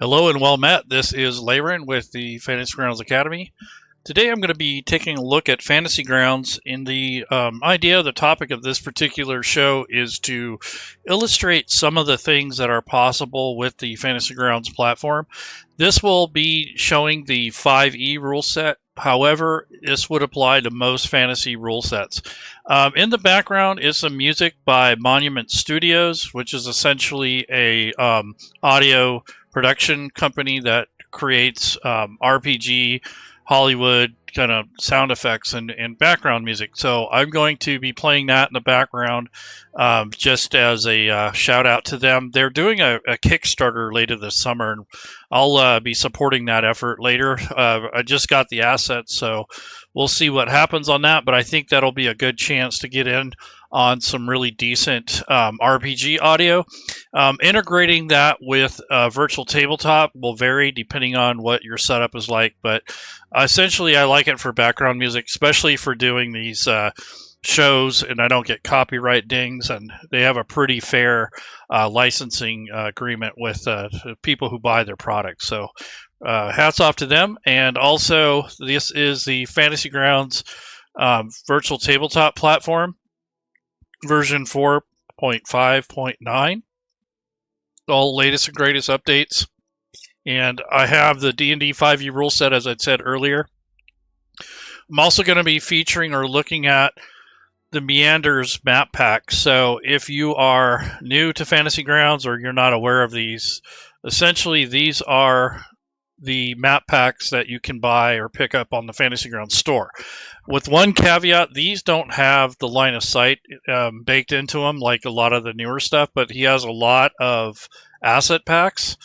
Hello and well met. This is Laren with the Fantasy Grounds Academy. Today I'm going to be taking a look at Fantasy Grounds. In the the topic of this particular show is to illustrate some of the things that are possible with the Fantasy Grounds platform. This will be showing the 5e rule set. However, this would apply to most fantasy rule sets. In the background is some music by Monument Studios, which is essentially a audio production company that creates RPG, Hollywood kind of sound effects and background music. So I'm going to be playing that in the background just as a shout out to them. They're doing a Kickstarter later this summer, and I'll be supporting that effort later. I just got the assets, so we'll see what happens on that, but I think that'll be a good chance to get in on some really decent RPG audio. Integrating that with virtual tabletop will vary depending on what your setup is like, but essentially I like it for background music, especially for doing these shows and I don't get copyright dings, and they have a pretty fair licensing agreement with people who buy their products. So hats off to them. And also, this is the Fantasy Grounds virtual tabletop platform, version 4.5.9. All latest and greatest updates. And I have the D&D 5e rule set, as I said earlier. I'm also going to be featuring or looking at the Meanders map pack. So if you are new to Fantasy Grounds or you're not aware of these, essentially these are the map packs that you can buy or pick up on the Fantasy Grounds store. With one caveat, these don't have the line of sight baked into them like a lot of the newer stuff, but he has a lot of asset packs.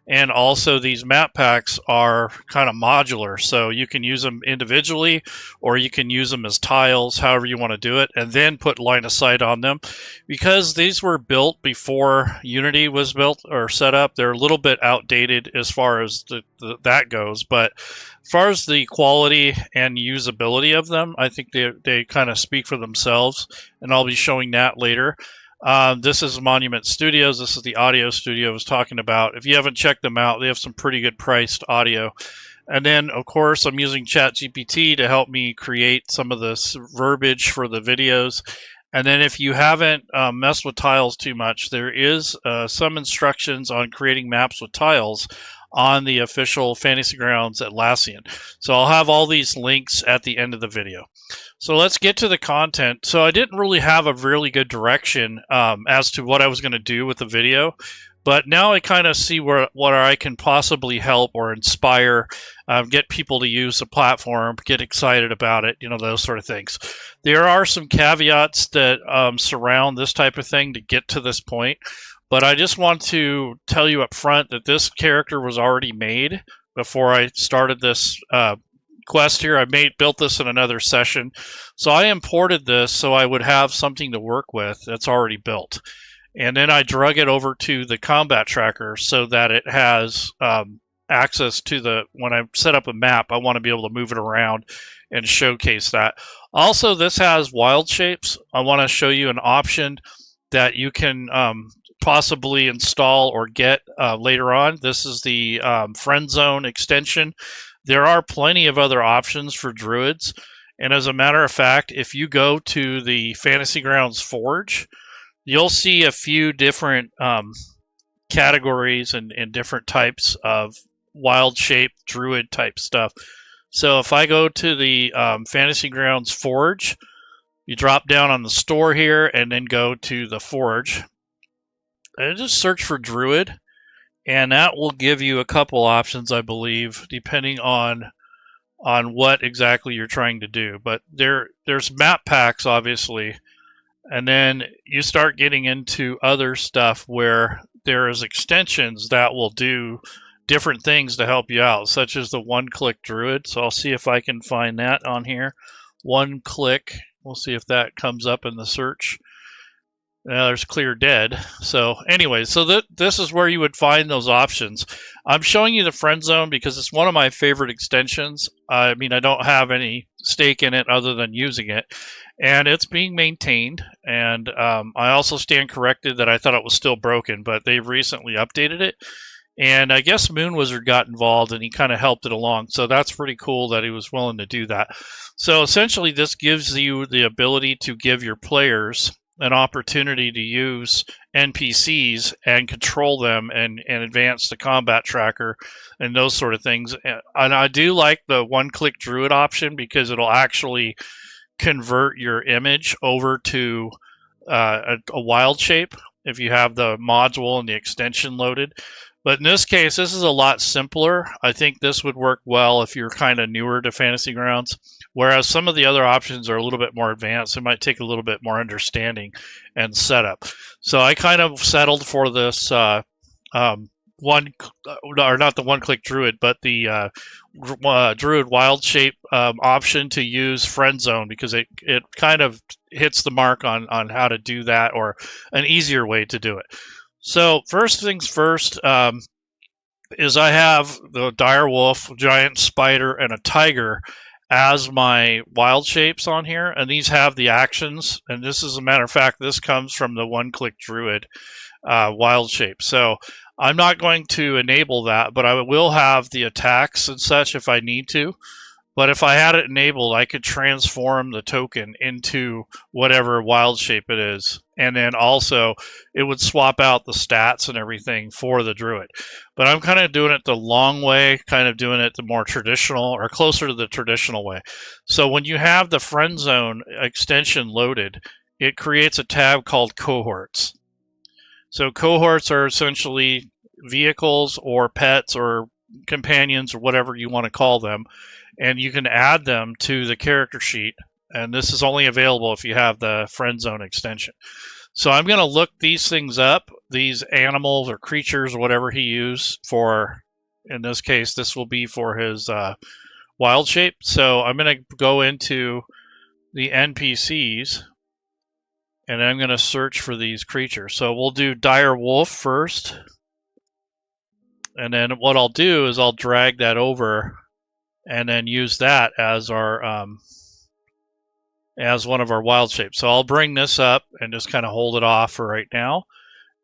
And also these map packs are kind of modular, so you can use them individually or you can use them as tiles, however you want to do it, and then put line of sight on them. Because these were built before Unity was built or set up, they're a little bit outdated as far as that goes. But as far as the quality and usability of them, I think they kind of speak for themselves, and I'll be showing that later. This is Monument Studios. This is the audio studio I was talking about. If you haven't checked them out, they have some pretty good priced audio. And then, of course, I'm using ChatGPT to help me create some of this verbiage for the videos. And then if you haven't messed with tiles too much, there is some instructions on creating maps with tiles on the official Fantasy Grounds Atlassian. So I'll have all these links at the end of the video. So let's get to the content. So I didn't really have a really good direction as to what I was going to do with the video, but now I kind of see what I can possibly help or inspire, get people to use the platform, get excited about it, those sort of things. There are some caveats that surround this type of thing to get to this point, but I just want to tell you up front that this character was already made before I started this quest here. I built this in another session, so I imported this so I would have something to work with that's already built, and then I drug it over to the combat tracker so that it has access to when I set up a map, I want to be able to move it around and showcase that. Also, this has wild shapes. I want to show you an option that you can possibly install or get later on. This is the friend zone extension. There are plenty of other options for Druids, and as a matter of fact, if you go to the Fantasy Grounds Forge, you'll see a few different categories and different types of wild shape Druid type stuff. So if I go to the Fantasy Grounds Forge, you drop down on the store here and then go to the Forge, and just search for Druid. And that will give you a couple options, I believe, depending on what exactly you're trying to do. But there's map packs, obviously, and then you start getting into other stuff where there is extensions that will do different things to help you out, such as the one-click Druid. So I'll see if I can find that on here. One click. We'll see if that comes up in the search. Now there's clear dead. So anyway, so this is where you would find those options. I'm showing you the friend zone because it's one of my favorite extensions. I mean, I don't have any stake in it other than using it, and it's being maintained. And I also stand corrected that I thought it was still broken, but they've recently updated it. And I guess Moon Wizard got involved and he kind of helped it along. So that's pretty cool that he was willing to do that. So essentially, this gives you the ability to give your players an opportunity to use NPCs and control them and advance the combat tracker and those sort of things. And I do like the one-click Druid option because it'll actually convert your image over to a wild shape if you have the module and the extension loaded. But in this case, this is a lot simpler. I think this would work well if you're kind of newer to Fantasy Grounds, whereas some of the other options are a little bit more advanced. It might take a little bit more understanding and setup. So I kind of settled for this one, or not the one-click Druid, but the Druid wild shape option to use Friend Zone, because it kind of hits the mark on how to do that, or an easier way to do it. So first things first is I have the dire wolf, giant spider, and a tiger as my wild shapes on here, and these have the actions. And this, as a matter of fact, this comes from the one-click Druid wild shape. So I'm not going to enable that, but I will have the attacks and such if I need to. But if I had it enabled, I could transform the token into whatever wild shape it is. And then also, it would swap out the stats and everything for the Druid. But I'm kind of doing it the long way, kind of doing it the more traditional, or closer to the traditional way. So when you have the Friend Zone extension loaded, it creates a tab called Cohorts. So cohorts are essentially vehicles or pets or companions or whatever you want to call them. And you can add them to the character sheet, and this is only available if you have the Friend Zone extension. So I'm going to look these things up, these animals or creatures or whatever he used for, in this case, this will be for his wild shape. So I'm going to go into the NPCs, and I'm going to search for these creatures. So we'll do dire wolf first, and then what I'll do is I'll drag that over and then use that as our as one of our wild shapes. So I'll bring this up and just kind of hold it off for right now.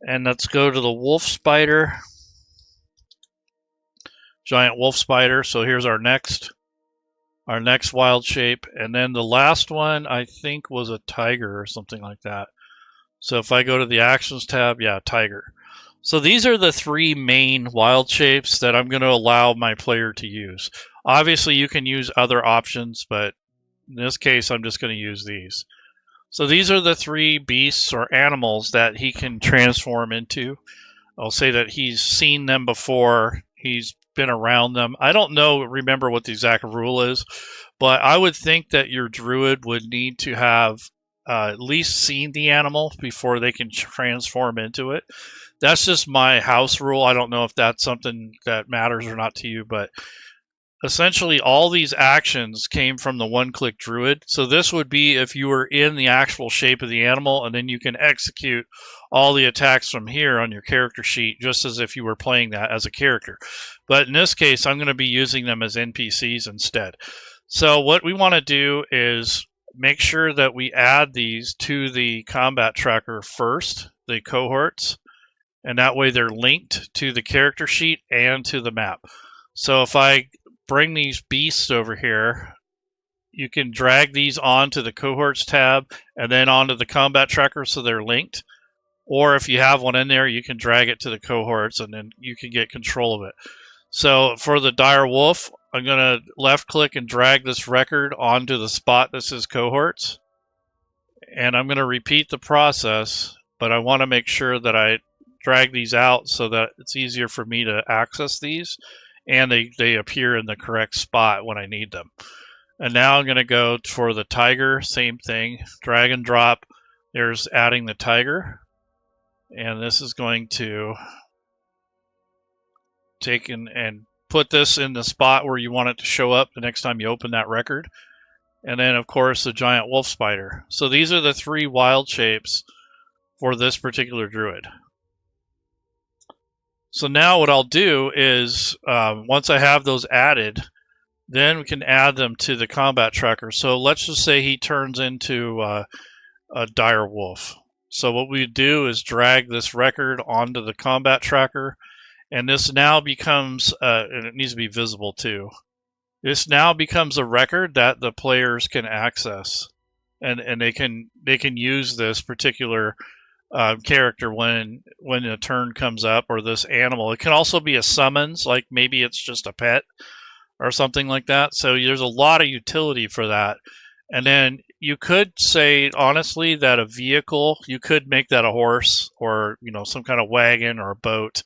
And let's go to the wolf spider, giant wolf spider. So here's our next wild shape. And then the last one I think was a tiger or something like that. So if I go to the actions tab, yeah, tiger. So these are the three main wild shapes that I'm going to allow my player to use. Obviously, you can use other options, but in this case, I'm just going to use these. So these are the three beasts or animals that he can transform into. I'll say that he's seen them before. He's been around them. I don't remember what the exact rule is, but I would think that your Druid would need to have at least seen the animal before they can transform into it. That's just my house rule. I don't know if that's something that matters or not to you, but essentially all these actions came from the one-click Druid. So this would be if you were in the actual shape of the animal, and then you can execute all the attacks from here on your character sheet, just as if you were playing that as a character. But in this case, I'm going to be using them as NPCs instead. So what we want to do is make sure that we add these to the combat tracker first, the cohorts, and that way they're linked to the character sheet and to the map. So if I bring these beasts over here, you can drag these onto the cohorts tab and then onto the combat tracker so they're linked. Or if you have one in there, you can drag it to the cohorts and then you can get control of it. So for the dire wolf, I'm going to left click and drag this record onto the spot that says cohorts. And I'm going to repeat the process, but I want to make sure that I drag these out so that it's easier for me to access these, and they appear in the correct spot when I need them. And now I'm going to go for the tiger, same thing, drag and drop. There's adding the tiger, and this is going to take and put this in the spot where you want it to show up the next time you open that record. And then of course the giant wolf spider. So these are the three wild shapes for this particular Druid. So now what I'll do is, once I have those added, then we can add them to the combat tracker. So let's just say he turns into a dire wolf. So what we do is drag this record onto the combat tracker, And this now becomes, and it needs to be visible too. This now becomes a record that the players can access, and they can use this particular character when a turn comes up, or this animal. It can also be a summons, like maybe it's just a pet or something like that. So there's a lot of utility for that. And then you could say, honestly, that a vehicle, you could make that a horse, or some kind of wagon or a boat,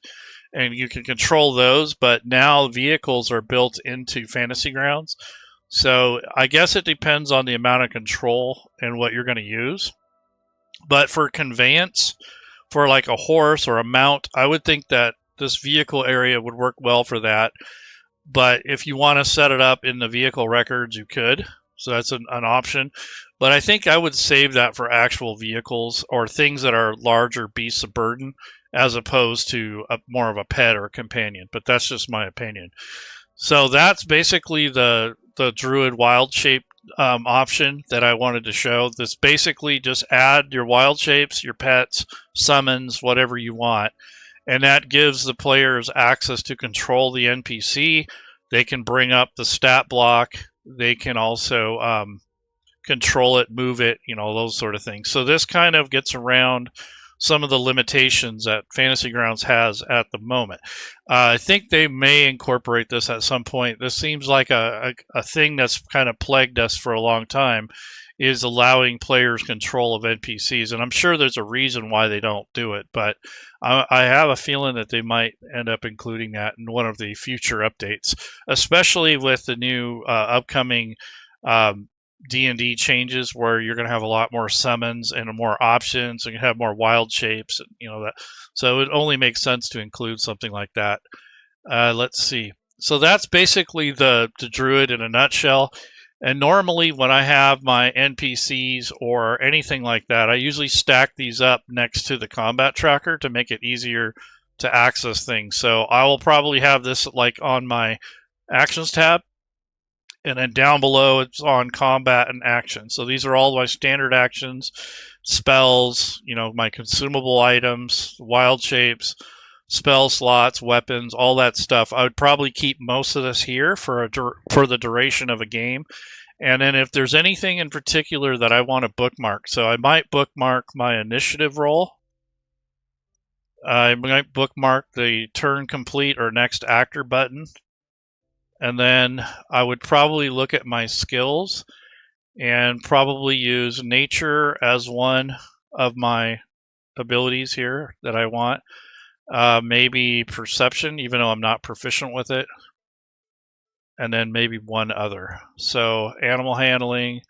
and you can control those. But now vehicles are built into Fantasy Grounds, so I guess it depends on the amount of control and what you're going to use. But for conveyance, for like a horse or a mount, I would think that this vehicle area would work well for that. But if you want to set it up in the vehicle records, you could. So that's an option. But I think I would save that for actual vehicles or things that are larger beasts of burden, as opposed to more of a pet or a companion. But that's just my opinion. So that's basically the Druid wild shape option that I wanted to show. This basically just add your wild shapes, your pets, summons, whatever you want. And that gives the players access to control the NPC. They can bring up the stat block. They can also control it, move it, those sort of things. So this kind of gets around some of the limitations that Fantasy Grounds has at the moment. I think they may incorporate this at some point. This seems like a thing that's kind of plagued us for a long time, is allowing players control of NPCs. And I'm sure there's a reason why they don't do it, but I have a feeling that they might end up including that in one of the future updates, especially with the new upcoming D&D changes, where you're going to have a lot more summons and more options, and you have more wild shapes, that. So it only makes sense to include something like that. Let's see. So that's basically the Druid in a nutshell. And normally when I have my NPCs or anything like that, I usually stack these up next to the combat tracker to make it easier to access things. So I will probably have this like on my actions tab, and then down below it's on combat and action. So these are all my standard actions, spells, my consumable items, wild shapes, spell slots, weapons, all that stuff. I would probably keep most of this here for the duration of a game. And then if there's anything in particular that I want to bookmark, so I might bookmark my initiative roll. I might bookmark the turn complete or next actor button. And then I would probably look at my skills and probably use nature as one of my abilities here that I want. Maybe perception, even though I'm not proficient with it. And then maybe one other. So animal handling,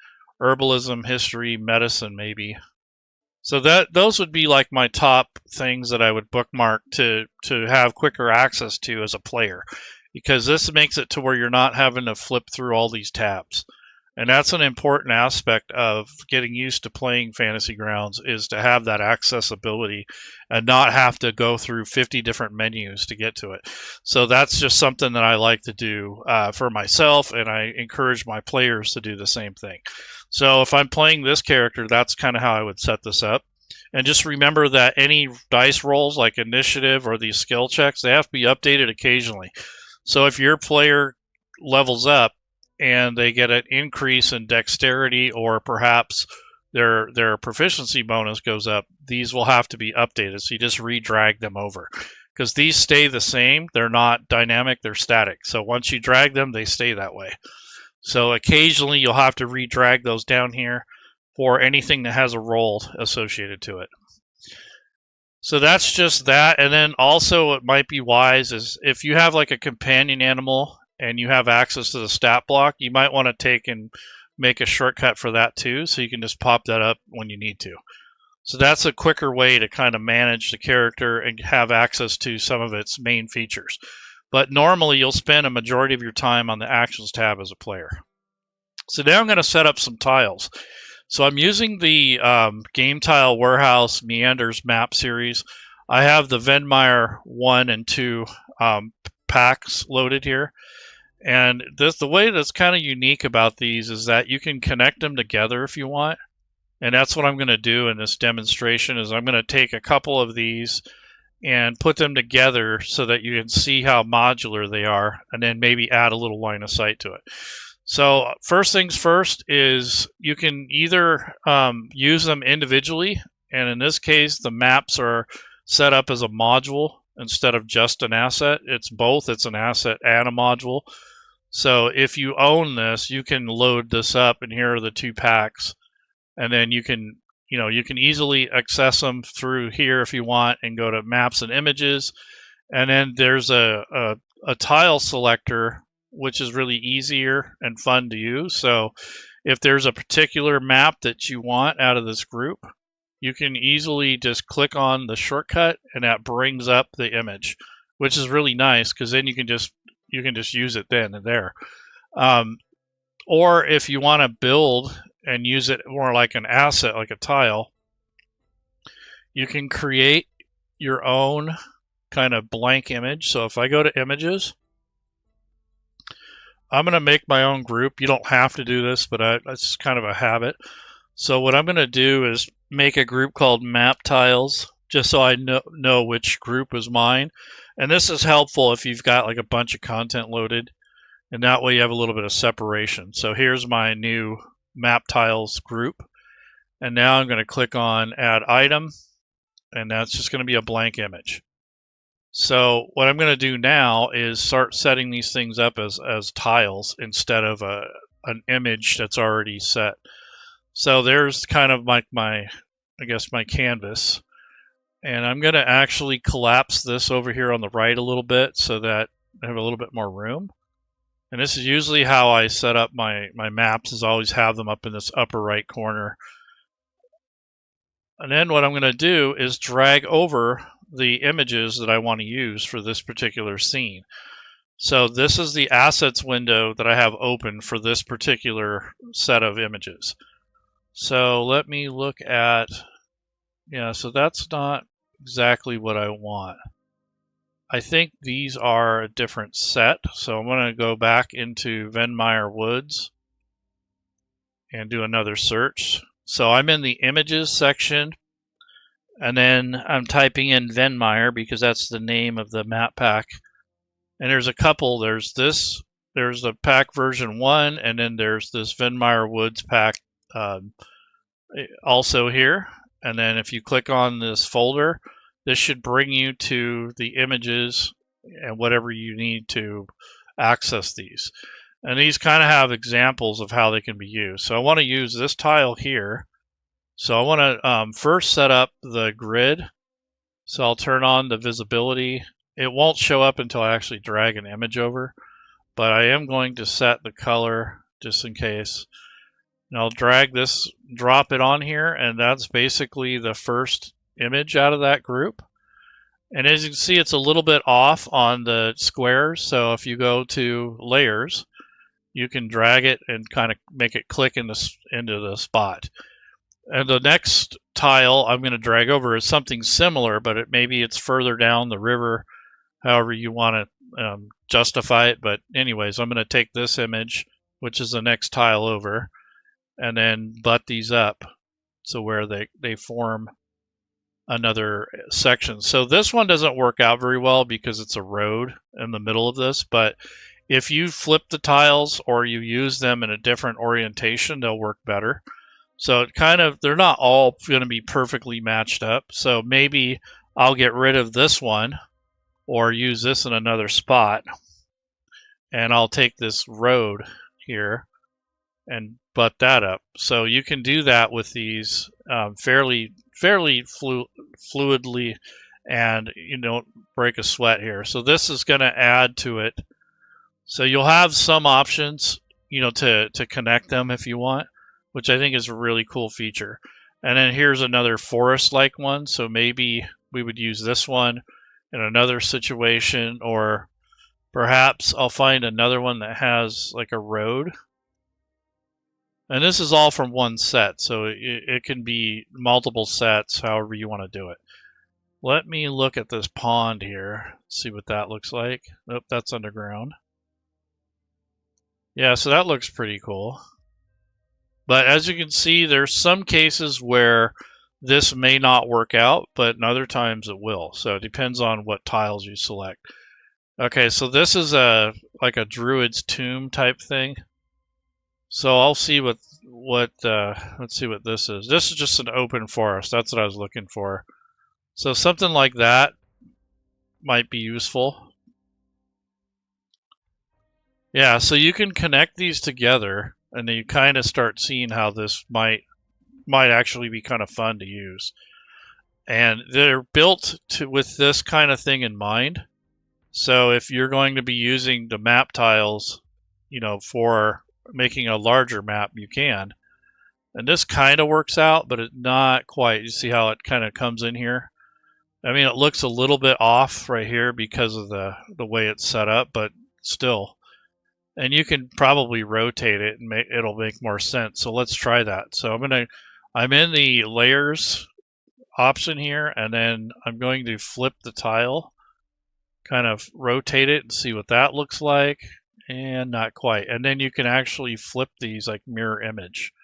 herbalism, history, medicine, maybe. So those would be like my top things that I would bookmark to have quicker access to as a player, because this makes it to where you're not having to flip through all these tabs. And that's an important aspect of getting used to playing Fantasy Grounds, is to have that accessibility and not have to go through 50 different menus to get to it. So that's just something that I like to do for myself, and I encourage my players to do the same thing. So if I'm playing this character, that's kind of how I would set this up. And just remember that any dice rolls like initiative or these skill checks, they have to be updated occasionally. So if your player levels up and they get an increase in dexterity, or perhaps their proficiency bonus goes up, these will have to be updated. So you just re-drag them over, because these stay the same. They're not dynamic, they're static. So once you drag them, they stay that way. So occasionally you'll have to re-drag those down here for anything that has a roll associated to it. So that's just that. And then also what might be wise is if you have like a companion animal and you have access to the stat block, you might want to take and make a shortcut for that too, so you can just pop that up when you need to. So that's a quicker way to kind of manage the character and have access to some of its main features. But normally you'll spend a majority of your time on the Actions tab as a player. So now I'm going to set up some tiles. So I'm using the Game Tile Warehouse Meanders map series. I have the Venmire 1 and 2 packs loaded here. And the way that's kind of unique about these is that you can connect them together if you want. And that's what I'm going to do in this demonstration. Is I'm going to take a couple of these and put them together so that you can see how modular they are, and then maybe add a little line of sight to it. So first things first is you can either use them individually, and in this case the maps are set up as a module instead of just an asset. It's both, it's an asset and a module. So if you own this, you can load this up, and here are the two packs, and then you can easily access them through here if you want, and go to maps and images, and then there's a tile selector, which is really easier and fun to use. So if there's a particular map that you want out of this group, you can easily just click on the shortcut and that brings up the image, which is really nice because then you can just use it then and there. Or if you want to build and use it more like an asset, like a tile, you can create your own kind of blank image. So if I go to images, I'm going to make my own group. You don't have to do this, but it's kind of a habit. So what I'm going to do is make a group called map tiles, just so I know which group is mine. And this is helpful if you've got like a bunch of content loaded, and that way you have a little bit of separation. So here's my new map tiles group, and now I'm going to click on add item, and that's just going to be a blank image. So what I'm going to do now is start setting these things up as tiles instead of an image that's already set. So there's kind of like my canvas, and I'm going to actually collapse this over here on the right a little bit so that I have a little bit more room. And this is usually how I set up my maps, is always have them up in this upper right corner. And then what I'm going to do is drag over the images that I want to use for this particular scene. So this is the assets window that I have open for this particular set of images. So let me look at, so that's not exactly what I want. I think these are a different set. So I'm going to go back into Venmire Woods and do another search. So I'm in the images section, and then I'm typing in Venmire because that's the name of the map pack. And there's a couple. There's the pack version 1, and then there's this Venmire Woods pack also here. And then if you click on this folder, this should bring you to the images and whatever you need to access these. And these kind of have examples of how they can be used. So I want to use this tile here. So I want to first set up the grid. So I'll turn on the visibility. It won't show up until I actually drag an image over, but I am going to set the color just in case. And I'll drag this, drop it on here, and that's basically the first image out of that group. And as you can see, it's a little bit off on the squares. So if you go to layers, you can drag it and kind of make it click into the spot. And the next tile I'm going to drag over is something similar, but maybe it's further down the river, however you want to justify it. But anyways, I'm going to take this image, which is the next tile over, and then butt these up so where they form another section. So this one doesn't work out very well because it's a road in the middle of this, but if you flip the tiles or you use them in a different orientation, they'll work better. So it they're not all going to be perfectly matched up. So maybe I'll get rid of this one or use this in another spot, and I'll take this road here and butt that up. So you can do that with these fairly fluidly, and you don't break a sweat here. So this is going to add to it. So you'll have some options, to connect them if you want, which I think is a really cool feature. And then here's another forest-like one. So maybe we would use this one in another situation, or perhaps I'll find another one that has like a road. And this is all from one set, so it can be multiple sets, however you want to do it. Let me look at this pond here, see what that looks like. Nope, that's underground. Yeah, so that looks pretty cool. But as you can see, there's some cases where this may not work out, but in other times it will. So it depends on what tiles you select. Okay, so this is like a Druid's tomb type thing. So I'll see what let's see what this is. This is just an open forest. That's what I was looking for. So something like that might be useful. Yeah, so you can connect these together, and then you kind of start seeing how this might actually be kind of fun to use. And they're built with this kind of thing in mind. So if you're going to be using the map tiles, you know, for making a larger map, you can. And this kind of works out, but it's not quite. You see how it kind of comes in here? I mean, it looks a little bit off right here because of the way it's set up, but still. And you can probably rotate it and it'll make more sense. So let's try that. So I'm in the layers option here, and then I'm going to flip the tile, kind of rotate it and see what that looks like, and not quite. And then you can actually flip these like mirror image.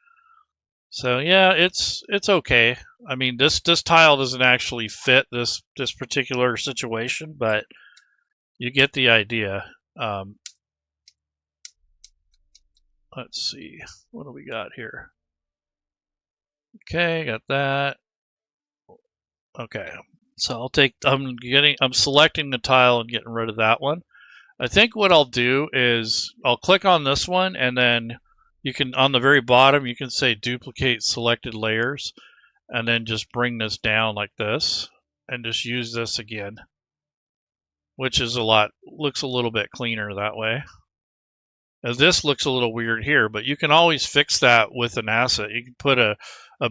So yeah, it's okay. I mean, this tile doesn't actually fit this particular situation, but you get the idea. Let's see, what do we got here? Okay, got that. Okay, so I'm selecting the tile and getting rid of that one. I think what I'll do is I'll click on this one, and then you can, on the very bottom, you can say duplicate selected layers, and then just bring this down like this, and just use this again, which is looks a little bit cleaner that way. Now, this looks a little weird here, but you can always fix that with an asset. You can put a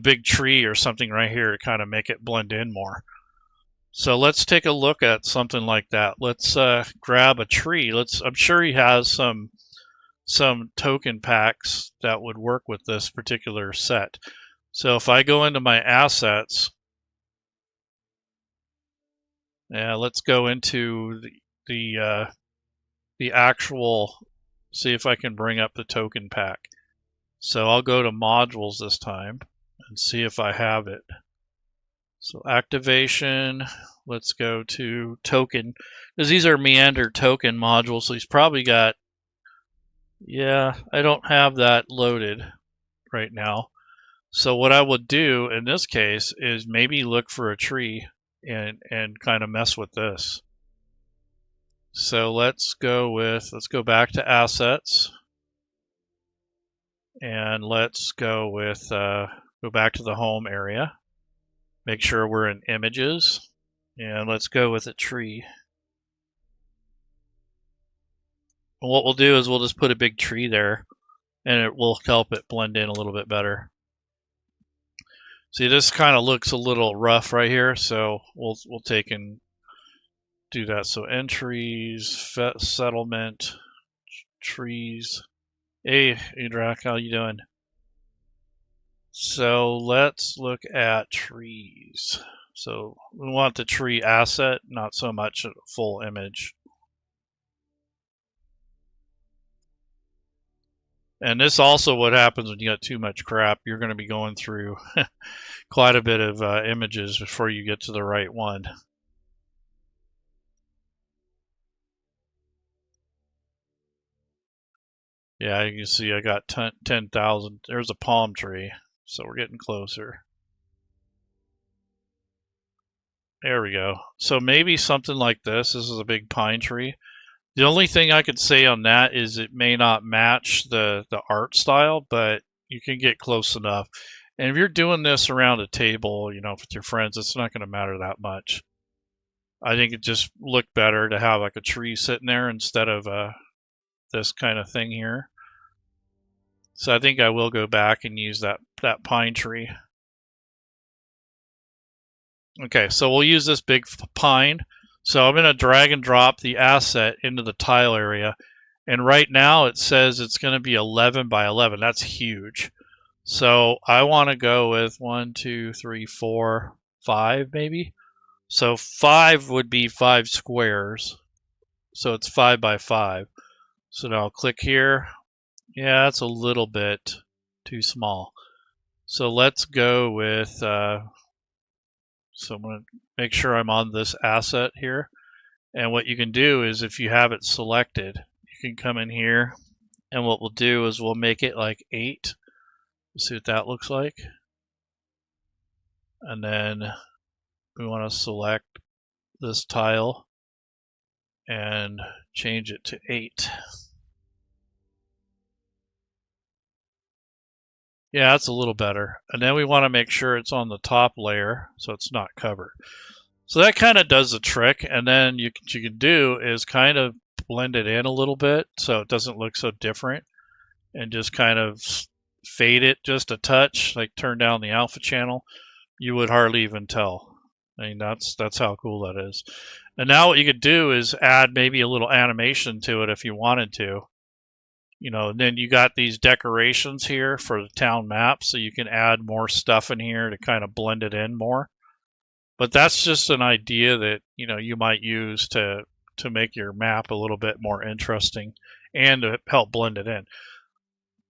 big tree or something right here to kind of make it blend in more. So let's take a look at something like that. Let's grab a tree. I'm sure he has some token packs that would work with this particular set. So if I go into my assets, yeah, let's go into the actual, see if I can bring up the token pack. So I'll go to modules this time and see if I have it. So activation, let's go to token, because these are Meander token modules, so he's probably got, yeah, I don't have that loaded right now. So what I would do in this case is maybe look for a tree and kind of mess with this. So let's go back to assets, and let's go back to the home area. Make sure we're in images, and let's go with a tree. And what we'll do is we'll just put a big tree there, and it will help it blend in a little bit better. See, this kind of looks a little rough right here, so we'll take and do that. So entries, settlement, trees. Hey, Udrak, how you doing? So let's look at trees. So we want the tree asset, not so much a full image. And this also what happens when you got too much crap. You're going to be going through quite a bit of images before you get to the right one. Yeah, you can see I got 10,000. There's a palm tree, so we're getting closer. There we go. So maybe something like this. This is a big pine tree. The only thing I could say on that is it may not match the art style, but you can get close enough. And if you're doing this around a table, you know, with your friends, it's not going to matter that much. I think it just looked better to have like a tree sitting there instead of this kind of thing here. So I think I will go back and use that pine tree. Okay, so we'll use this big pine. So I'm going to drag and drop the asset into the tile area. And right now it says it's going to be 11 by 11. That's huge. So I want to go with 1, 2, 3, 4, 5 maybe. So 5 would be 5 squares. So it's 5 by 5. So now I'll click here. Yeah, that's a little bit too small. So let's go with So I'm going to make sure I'm on this asset here. And what you can do is if you have it selected, you can come in here, and what we'll do is we'll make it like 8. Let's see what that looks like. And then we want to select this tile and change it to 8. Yeah, that's a little better. And then we want to make sure it's on the top layer so it's not covered. So that kind of does the trick. And then what you can do is kind of blend it in a little bit so it doesn't look so different, and just kind of fade it just a touch, like turn down the alpha channel. You would hardly even tell. I mean, that's how cool that is. And now what you could do is add maybe a little animation to it if you wanted to. You know, and then you got these decorations here for the town map, so you can add more stuff in here to kind of blend it in more. But that's just an idea that, you know, you might use to make your map a little bit more interesting and to help blend it in.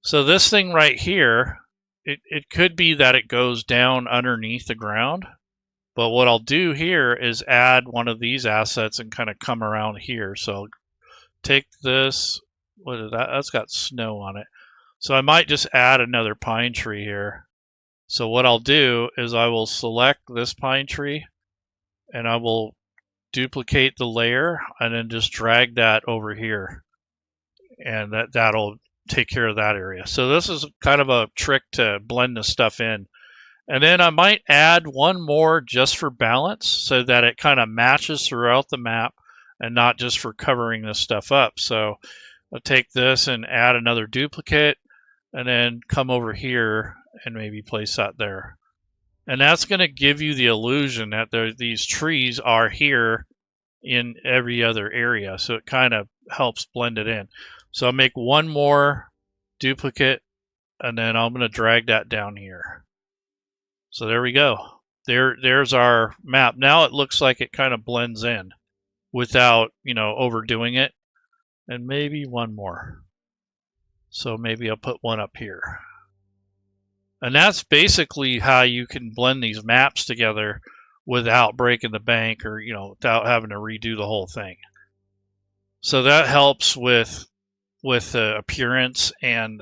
So this thing right here, it could be that it goes down underneath the ground. But what I'll do here is add one of these assets and kind of come around here. So take this, what is that? That's got snow on it. So I might just add another pine tree here. So what I'll do is I will select this pine tree and I will duplicate the layer and then just drag that over here. And that'll take care of that area. So this is kind of a trick to blend the stuff in. And then I might add one more just for balance so that it kind of matches throughout the map and not just for covering this stuff up. So I'll take this and add another duplicate and then come over here and maybe place that there. And that's going to give you the illusion that these trees are here in every other area. So it kind of helps blend it in. So I'll make one more duplicate and then I'm going to drag that down here. So there we go. There's our map. Now it looks like it kind of blends in without, you know, overdoing it. And maybe one more. So maybe I'll put one up here. And that's basically how you can blend these maps together without breaking the bank or, you know, without having to redo the whole thing. So that helps with the appearance. And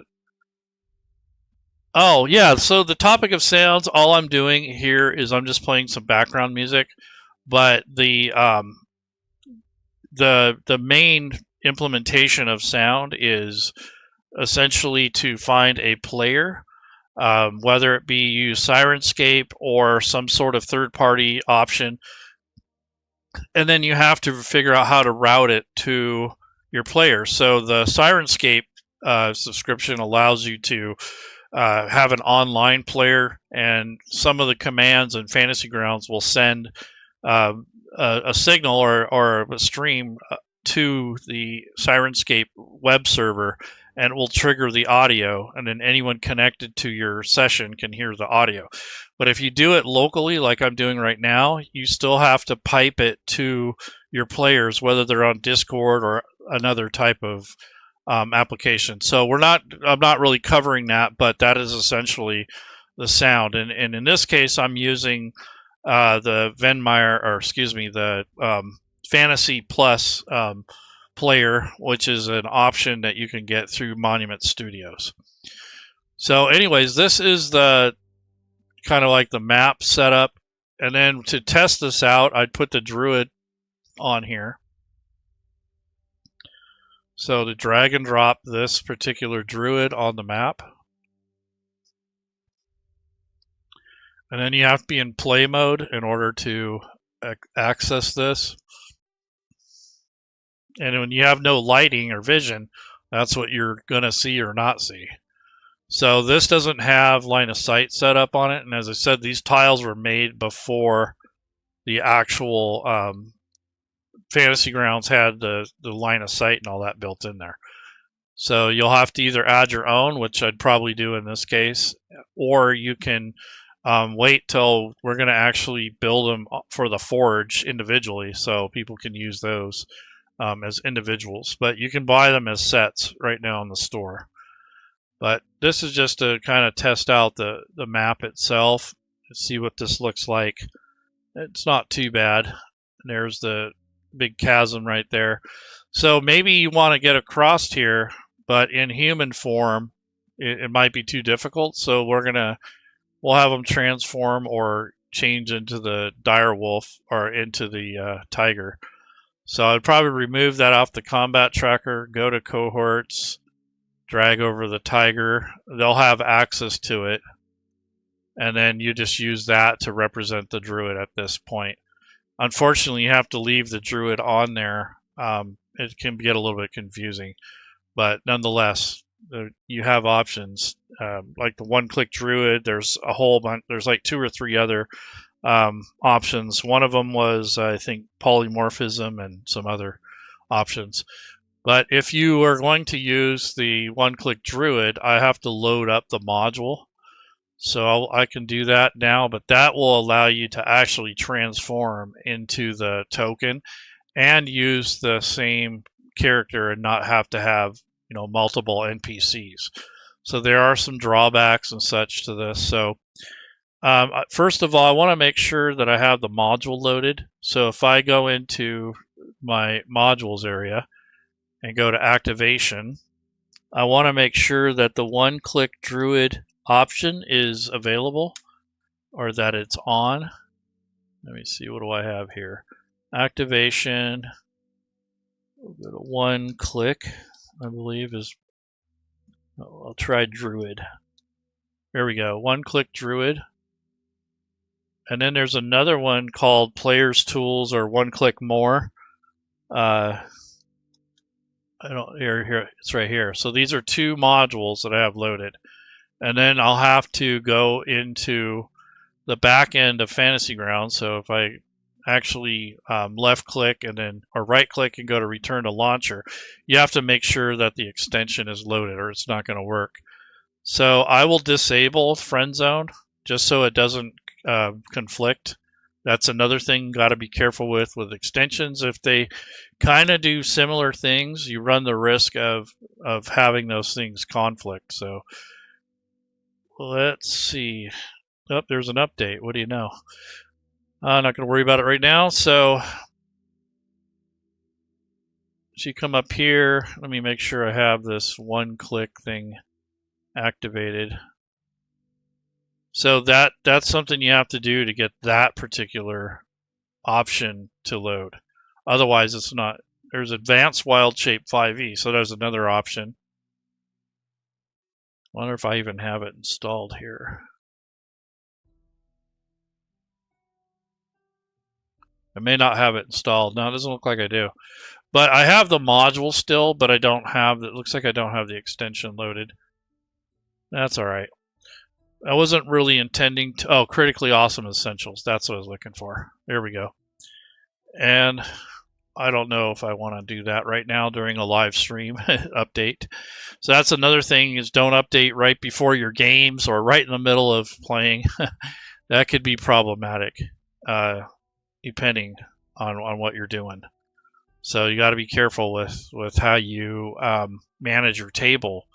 oh yeah, so the topic of sounds, all I'm doing here is I'm just playing some background music, but the main implementation of sound is essentially to find a player, whether it be use Sirenscape or some sort of third-party option, and then you have to figure out how to route it to your player. So the Sirenscape subscription allows you to have an online player, and some of the commands in Fantasy Grounds will send a signal or a stream to the Sirenscape web server, and it will trigger the audio, and then anyone connected to your session can hear the audio. But if you do it locally, like I'm doing right now, you still have to pipe it to your players, whether they're on Discord or another type of application. So I'm not really covering that, but that is essentially the sound. And in this case, I'm using the Venmire, or excuse me, the Fantasy Plus player, which is an option that you can get through Monument Studios. So anyways, this is the kind of like the map setup. And then to test this out, I'd put the Druid on here. So to drag and drop this particular Druid on the map. And then you have to be in play mode in order to access this. And when you have no lighting or vision, that's what you're going to see or not see. So this doesn't have line of sight set up on it. And as I said, these tiles were made before the actual Fantasy Grounds had the line of sight and all that built in there. So you'll have to either add your own, which I'd probably do in this case, or you can wait till we're going to actually build them for the Forge individually so people can use those as individuals. But you can buy them as sets right now in the store. But this is just to kind of test out the map itself and see what this looks like It's not too bad. There's the big chasm right there. So maybe you want to get across here, but in human form, it might be too difficult. So we'll have them transform or change into the dire wolf or into the tiger. So I'd probably remove that off the combat tracker, go to cohorts, drag over the tiger. They'll have access to it. And then you just use that to represent the druid at this point. Unfortunately, you have to leave the druid on there. It can get a little bit confusing, but nonetheless, you have options. Like the one-click druid, there's a whole bunch. There's like 2 or 3 other options. One of them was, I think, polymorphism and some other options. But if you are going to use the one-click druid, I have to load up the module. So I can do that now, but that will allow you to actually transform into the token and use the same character and not have to have, multiple NPCs. So there are some drawbacks and such to this. So first of all, I want to make sure that I have the module loaded. So if I go into my modules area and go to activation, I want to make sure that the one-click druid option is available, or that it's on. Let me see, what do I have here? Activation, we'll go to one click, I believe is, I'll try druid. There we go, one click druid. And then there's another one called players tools or one click more. Here, it's right here. So these are 2 modules that I have loaded. And then I'll have to go into the back end of Fantasy Grounds. So if I actually left click and then, or right click and go to return to launcher, you have to make sure that the extension is loaded or it's not going to work. So I will disable friend zone just so it doesn't conflict. That's another thing got to be careful with extensions. If they kind of do similar things, you run the risk of having those things conflict. So let's see. Oh, there's an update. What do you know? I'm not going to worry about it right now. So you come up here. Let me make sure I have this one-click thing activated. So that's something you have to do to get that particular option to load. Otherwise, it's not. There's Advanced Wild Shape 5e, so there's another option. I wonder if I even have it installed here. I may not have it installed. No, it doesn't look like I do. But I have the module still, but I don't have, it looks like I don't have the extension loaded. That's all right. I wasn't really intending to, oh, critically awesome essentials. That's what I was looking for. There we go. And I don't know if I want to do that right now during a live stream update. So that's another thing, is don't update right before your games or right in the middle of playing. That could be problematic, depending on what you're doing. So you got to be careful with how you manage your table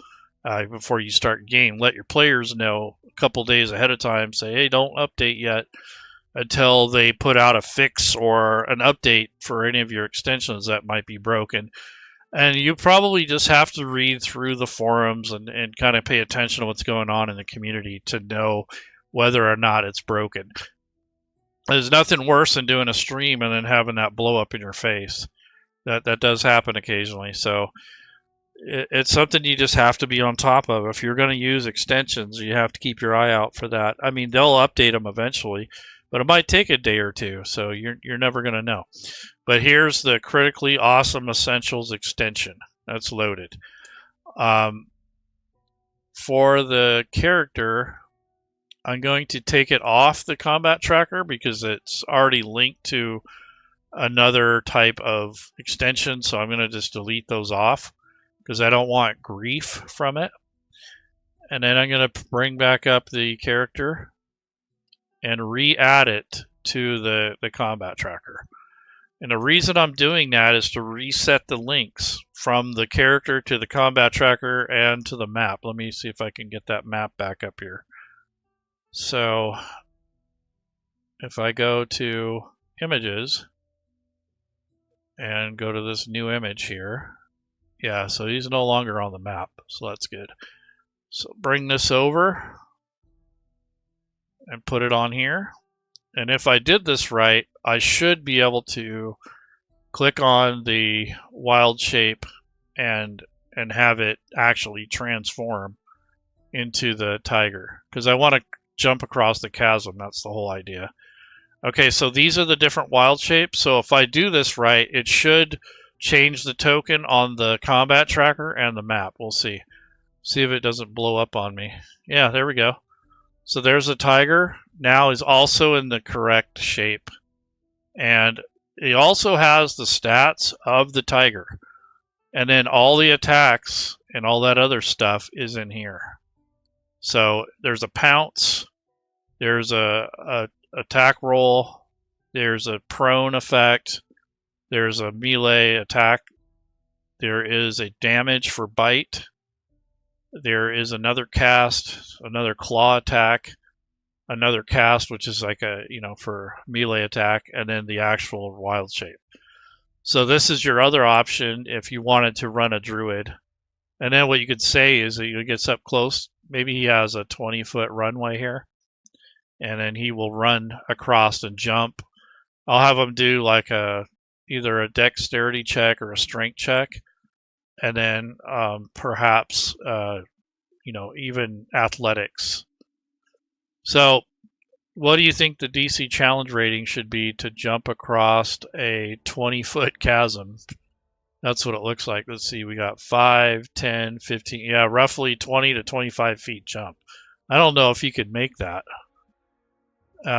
before you start game. Let your players know a couple days ahead of time. Say, hey, don't update yet until they put out a fix or an update for any of your extensions that might be broken. And you probably just have to read through the forums and kind of pay attention to what's going on in the community to know whether or not it's broken. There's nothing worse than doing a stream and then having that blow up in your face. That does happen occasionally. So it's something you just have to be on top of. If you're going to use extensions, you have to keep your eye out for that. I mean, they'll update them eventually, but it might take a day or two, so you're never going to know. But here's the Critically Awesome Essentials extension that's loaded. For the character, I'm going to take it off the combat tracker because it's already linked to another type of extension, so I'm going to just delete those off because I don't want grief from it. And then I'm going to bring back up the character and re-add it to the combat tracker. And the reason I'm doing that is to reset the links from the character to the combat tracker and to the map. Let me see if I can get that map back up here. So if I go to images and go to this new image here, yeah, so he's no longer on the map, so that's good. So bring this over and put it on here. And if I did this right, I should be able to click on the wild shape and have it actually transform into the tiger, because I want to jump across the chasm. That's the whole idea. Okay, so these are the different wild shapes. So if I do this right, it should change the token on the combat tracker and the map. We'll see. See if it doesn't blow up on me. Yeah, there we go. So there's a tiger. Now is also in the correct shape. And it also has the stats of the tiger. And then all the attacks and all that other stuff is in here. So there's a pounce, there's a attack roll, there's a prone effect, there's a melee attack, there is a damage for bite, there is another cast, another claw attack, another cast, which is like a, for melee attack, and then the actual wild shape. So this is your other option if you wanted to run a druid. And then what you could say is that he gets up close. Maybe he has a 20-foot runway here, and then he will run across and jump. I'll have him do like either a dexterity check or a strength check, and then perhaps even athletics. So what do you think the DC challenge rating should be to jump across a 20-foot chasm? That's what it looks like. Let's see, we got 5, 10, 15, yeah, roughly 20 to 25 feet jump. I don't know if he could make that.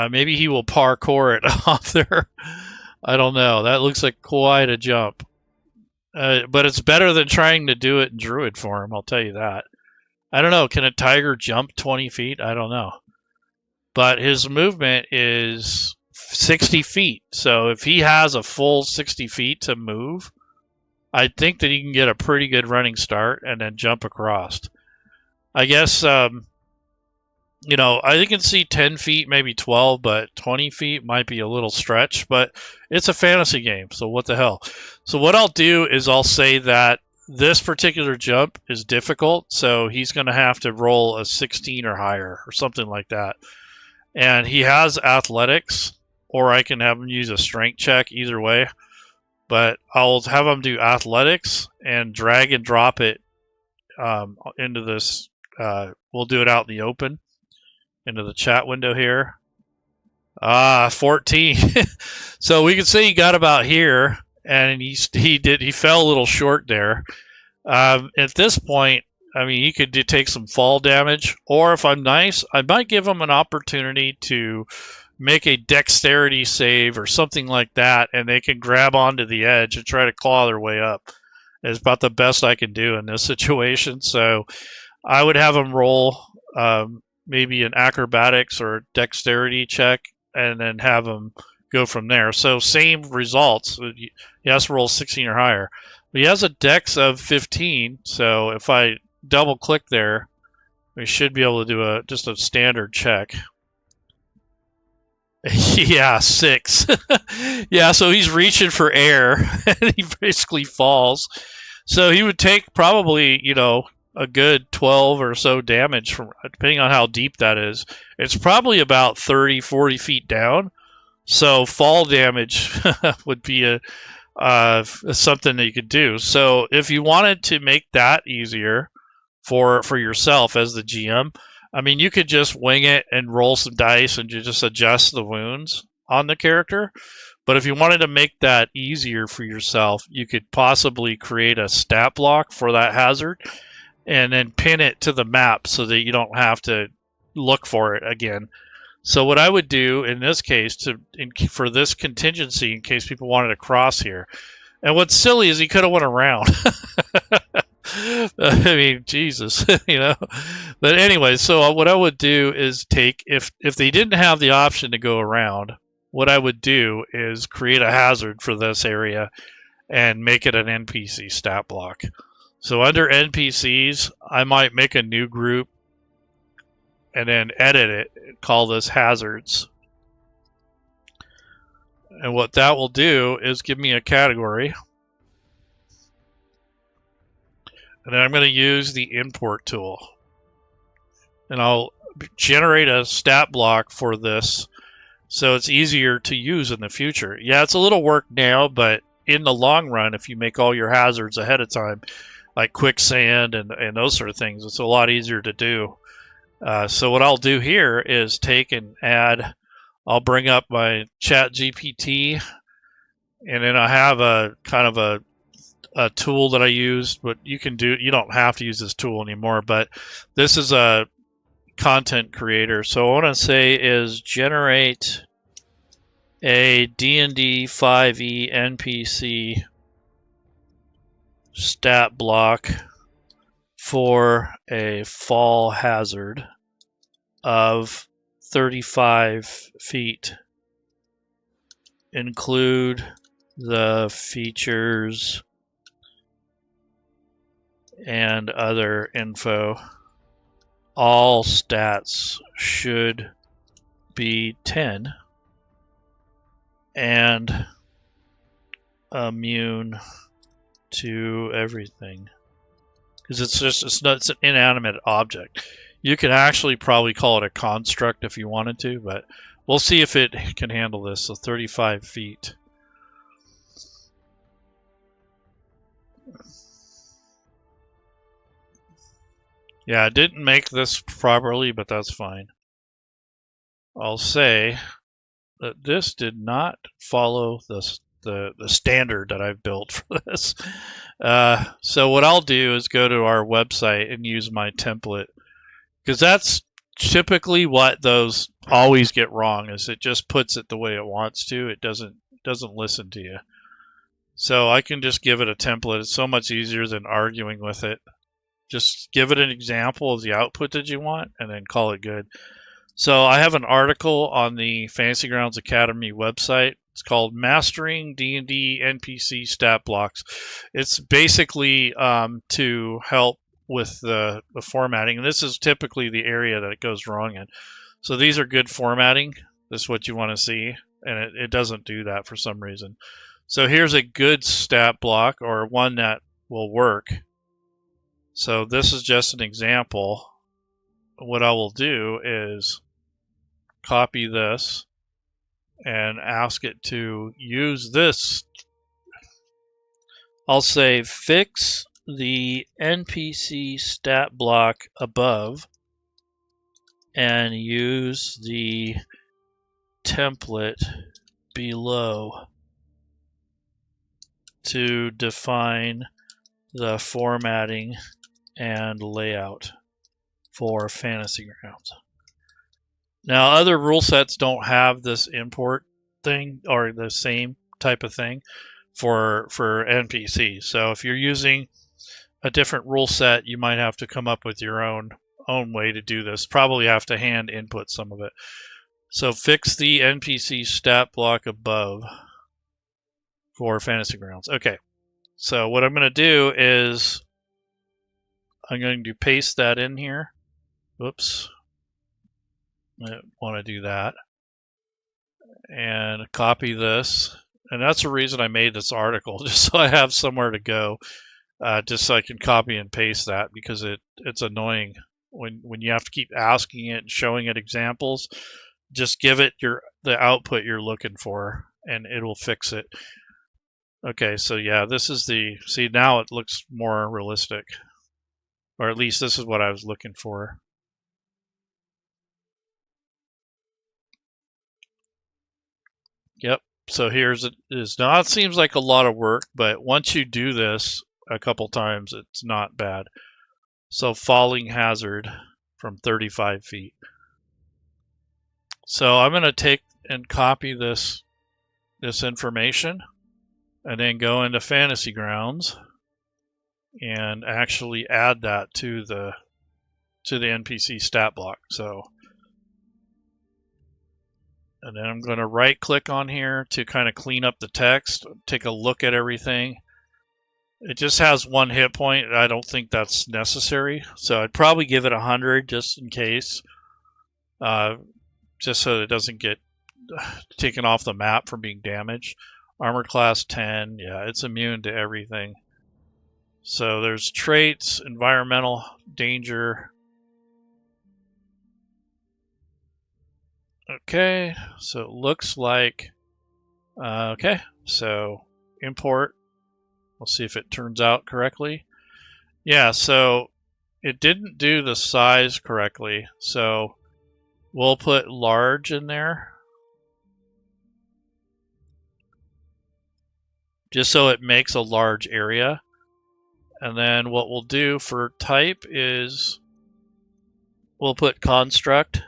Maybe he will parkour it off there. I don't know. That looks like quite a jump. But it's better than trying to do it in Druid form, I'll tell you that. I don't know, can a tiger jump 20 feet? I don't know. But his movement is 60 feet. So if he has a full 60 feet to move, I think that he can get a pretty good running start and then jump across. I guess, I can see 10 feet, maybe 12, but 20 feet might be a little stretch. But it's a fantasy game, so what the hell. So what I'll do is I'll say that this particular jump is difficult, so he's going to have to roll a 16 or higher or something like that. And he has athletics, or I can have him use a strength check, either way. But I'll have him do athletics and drag and drop it into this. We'll do it out in the open, into the chat window here. 14. So we can say he got about here, and he fell a little short there. At this point, he could take some fall damage, or if I'm nice, I might give him an opportunity to make a dexterity save or something like that, and they can grab onto the edge and try to claw their way up. It's about the best I can do in this situation. So I would have them roll maybe an acrobatics or dexterity check, and then have them go from there. So same results. He has to roll 16 or higher. But he has a dex of 15, so if I double click there, we should be able to do just a standard check. Yeah, 6. Yeah, so he's reaching for air, and he basically falls. So he would take probably, a good 12 or so damage, from depending on how deep that is. It's probably about 30, 40 feet down. So fall damage would be something that you could do. So if you wanted to make that easier for yourself as the GM, you could just wing it and roll some dice and you just adjust the wounds on the character. But if you wanted to make that easier for yourself, you could possibly create a stat block for that hazard and then pin it to the map so that you don't have to look for it again. So what I would do in this case, for this contingency, in case people wanted to cross here, and what's silly is he could have went around. Jesus, But anyway, so what I would do is if they didn't have the option to go around, what I would do is create a hazard for this area and make it an NPC stat block. So under NPCs, I might make a new group and then edit it, call this hazards. And what that will do is give me a category. And then I'm going to use the import tool. And I'll generate a stat block for this so it's easier to use in the future. Yeah, it's a little work now, but in the long run, if you make all your hazards ahead of time, like quicksand and those sort of things, it's a lot easier to do. So what I'll do here is take and add, I'll bring up my chat GPT, and then I have a kind of a tool that I use, but you don't have to use this tool anymore, but this is a content creator. So what I want to say is generate a D&D 5e NPC stat block for a fall hazard of 35 feet. Include the features and other info. All stats should be 10 and immune to everything, because it's an inanimate object. You can actually probably call it a construct if you wanted to, but we'll see if it can handle this. So 35 feet. Yeah, I didn't make this properly, but that's fine. I'll say that this did not follow the standard that I've built for this. So what I'll do is go to our website and use my template, because that's typically what those always get wrong, is it just puts it the way it wants to. It doesn't listen to you. So I can just give it a template. It's so much easier than arguing with it. Just give it an example of the output that you want and then call it good. So I have an article on the Fantasy Grounds Academy website. It's called Mastering D&D NPC Stat Blocks. It's basically to help with the formatting. And this is typically the area that it goes wrong in. So these are good formatting. This is what you want to see. And it doesn't do that for some reason. So here's a good stat block, or one that will work. So this is just an example. What I will do is copy this and ask it to use this. I'll say fix the NPC stat block above and use the template below to define the formatting and layout for Fantasy Grounds. Now, other rule sets don't have this import thing or the same type of thing for NPCs. So if you're using a different rule set, you might have to come up with your own way to do this. Probably have to hand input some of it. So fix the NPC stat block above for Fantasy Grounds. Okay. So what I'm going to do is I'm going to paste that in here. Whoops. I want to do that. And copy this. And that's the reason I made this article, just so I have somewhere to go, just so I can copy and paste that, because it's annoying when you have to keep asking it and showing it examples. Just give it the output you're looking for, and it will fix it. Okay, so yeah, this is see, now it looks more realistic. Or at least this is what I was looking for. Yep, so here's it is. Now it seems like a lot of work, but once you do this a couple times, it's not bad. So falling hazard from 35 feet. So I'm going to take and copy this information and then go into Fantasy Grounds and actually add that to the NPC stat block. So, and then I'm going to right click on here to kind of clean up the text, take a look at everything. It just has 1 hit point. I don't think that's necessary, so I'd probably give it 100 just in case, just so it doesn't get taken off the map from being damaged. Armor class 10, yeah, it's immune to everything. So there's traits, environmental danger. Okay, so it looks like, okay, so import. We'll see if it turns out correctly. Yeah, so it didn't do the size correctly, so we'll put large in there. Just so it makes a large area. And then what we'll do for type is we'll put construct.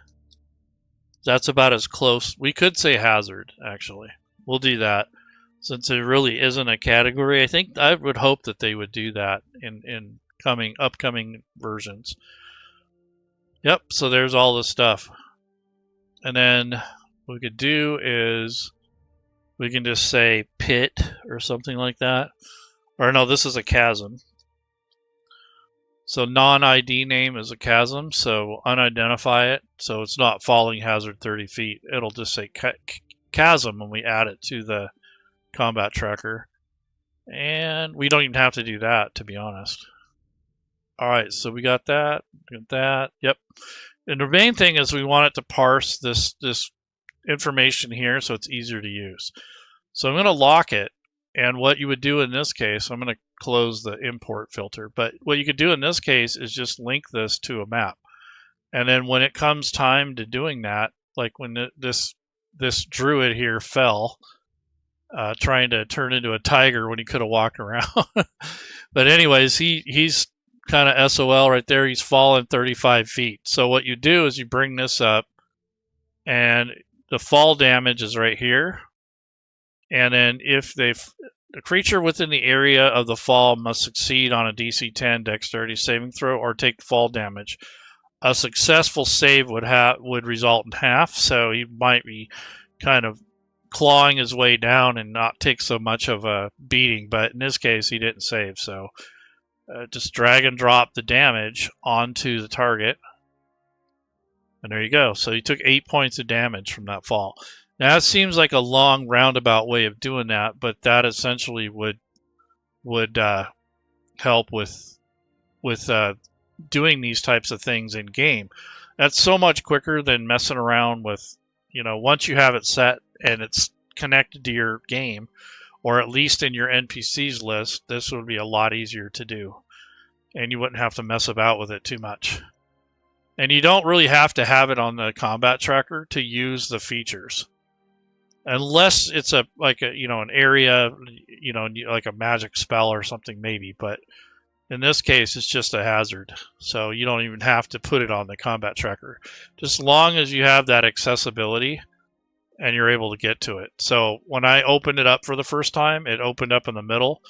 That's about as close. We could say hazard, actually. We'll do that. Since it really isn't a category, I would hope that they would do that in upcoming versions. Yep, so there's all the stuff. And then what we could do is we can just say pit or something like that. Or no, this is a chasm. So non-ID name is a chasm, so unidentify it. So it's not falling hazard 30 feet. It'll just say chasm when we add it to the combat tracker. And we don't even have to do that, to be honest. All right, so we got that. Yep. And the main thing is we want it to parse this information here so it's easier to use. So I'm going to lock it. And what you would do in this case, I'm going to close the import filter, but what you could do in this case is just link this to a map. And then when it comes time to doing that, like when this druid here fell, trying to turn into a tiger when he could have walked around. But anyways, he's kind of SOL right there. He's fallen 35 feet. So what you do is you bring this up, and the fall damage is right here. And then if the creature within the area of the fall must succeed on a DC 10 dexterity saving throw or take fall damage. A successful save would result in half, so he might be kind of clawing his way down and not take so much of a beating, but in this case he didn't save, so just drag and drop the damage onto the target, and there you go. So he took 8 points of damage from that fall. Now, it seems like a long roundabout way of doing that, but that essentially would help with doing these types of things in game. That's so much quicker than messing around with, once you have it set and it's connected to your game, or at least in your NPCs list, this would be a lot easier to do, and you wouldn't have to mess about with it too much. And you don't really have to have it on the combat tracker to use the features. Unless it's an area, like a magic spell or something maybe, but in this case it's just a hazard, so you don't even have to put it on the combat tracker, just as long as you have that accessibility and you're able to get to it. So when I opened it up for the first time, it opened up in the middle.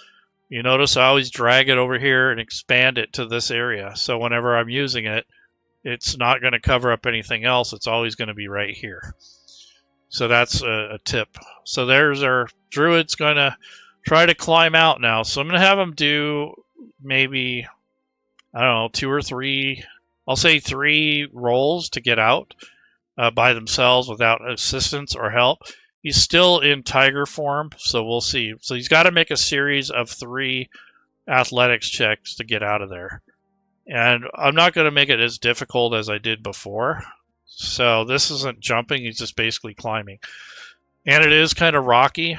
You notice I always drag it over here and expand it to this area, so whenever I'm using it, it's not going to cover up anything else. It's always going to be right here. So that's a tip. So there's our druid's going to try to climb out now. So I'm going to have him do maybe, I don't know, 2 or 3, I'll say 3 rolls to get out by themselves without assistance or help. He's still in tiger form, so we'll see. So he's got to make a series of 3 athletics checks to get out of there. And I'm not going to make it as difficult as I did before. So this isn't jumping, he's just basically climbing. And it is kind of rocky.